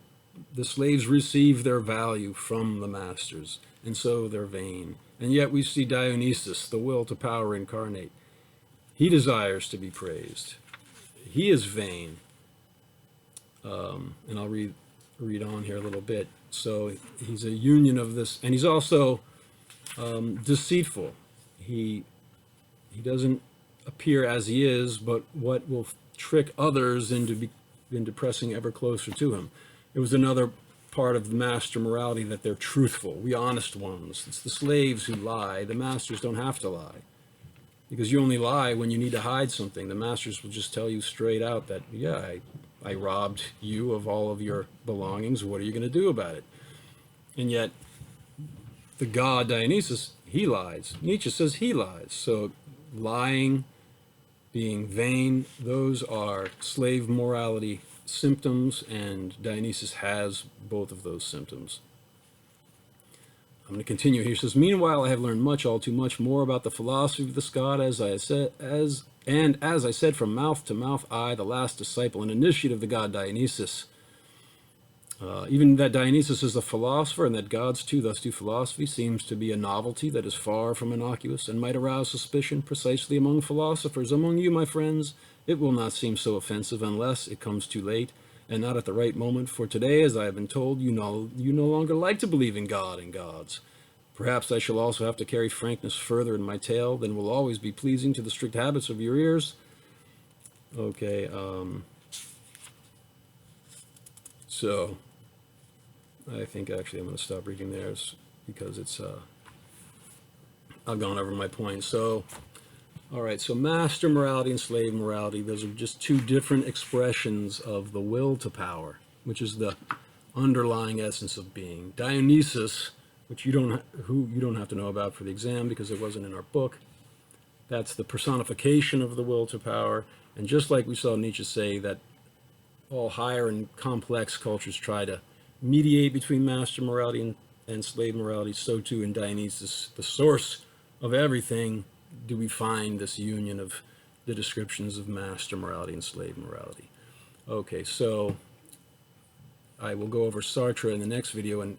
[SPEAKER 1] the slaves receive their value from the masters, and so they're vain. And yet we see Dionysus, the will to power incarnate. He desires to be praised. He is vain. And I'll read on here a little bit. So he's a union of this, and he's also deceitful. He doesn't appear as he is, but what will trick others into pressing ever closer to him. It was another part of the master morality that they're truthful, we honest ones. It's the slaves who lie. The masters don't have to lie, because you only lie when you need to hide something. The masters will just tell you straight out that, yeah, I robbed you of all of your belongings. What are you going to do about it? And yet, the God Dionysus, he lies. Nietzsche says he lies. So lying, being vain, those are slave morality symptoms, and Dionysus has both of those symptoms. I'm going to continue here. He says, meanwhile, I have learned much, all too much, more about the philosophy of this God, as I said, from mouth to mouth, I, the last disciple and initiate of the God Dionysus. Even that Dionysus is a philosopher, and that gods too thus do philosophy, seems to be a novelty that is far from innocuous, and might arouse suspicion precisely among philosophers. Among you, my friends, it will not seem so offensive unless it comes too late, and not at the right moment, for today, as I have been told, you no longer like to believe in God and gods. Perhaps I shall also have to carry frankness further in my tale than will always be pleasing to the strict habits of your ears. Okay, so I think actually I'm going to stop reading there because it's I've gone over my point. So, all right, so master morality and slave morality, those are just two different expressions of the will to power, which is the underlying essence of being. Dionysus, which you don't have to know about for the exam because it wasn't in our book, that's the personification of the will to power. And just like we saw Nietzsche say that all higher and complex cultures try to mediate between master morality and slave morality, so too in Dionysus, the source of everything, do we find this union of the descriptions of master morality and slave morality. Okay, so I will go over Sartre in the next video and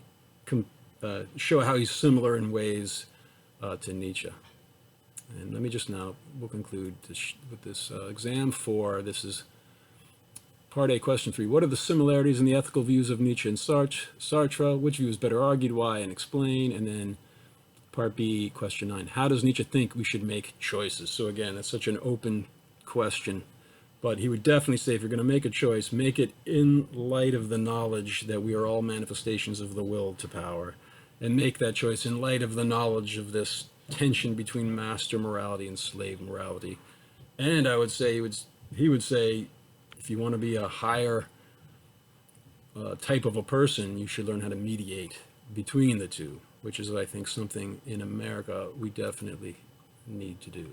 [SPEAKER 1] show how he's similar in ways to Nietzsche. And let me just now, we'll conclude with this exam 4. This is Part A, Question 3. What are the similarities in the ethical views of Nietzsche and Sartre? Which view is better argued, why, and explain? And then Part B, Question 9. How does Nietzsche think we should make choices? So again, that's such an open question. But he would definitely say, if you're going to make a choice, make it in light of the knowledge that we are all manifestations of the will to power. And make that choice in light of the knowledge of this tension between master morality and slave morality. And I would say, he would say, if you want to be a higher type of a person, you should learn how to mediate between the two, which is, I think, something in America we definitely need to do.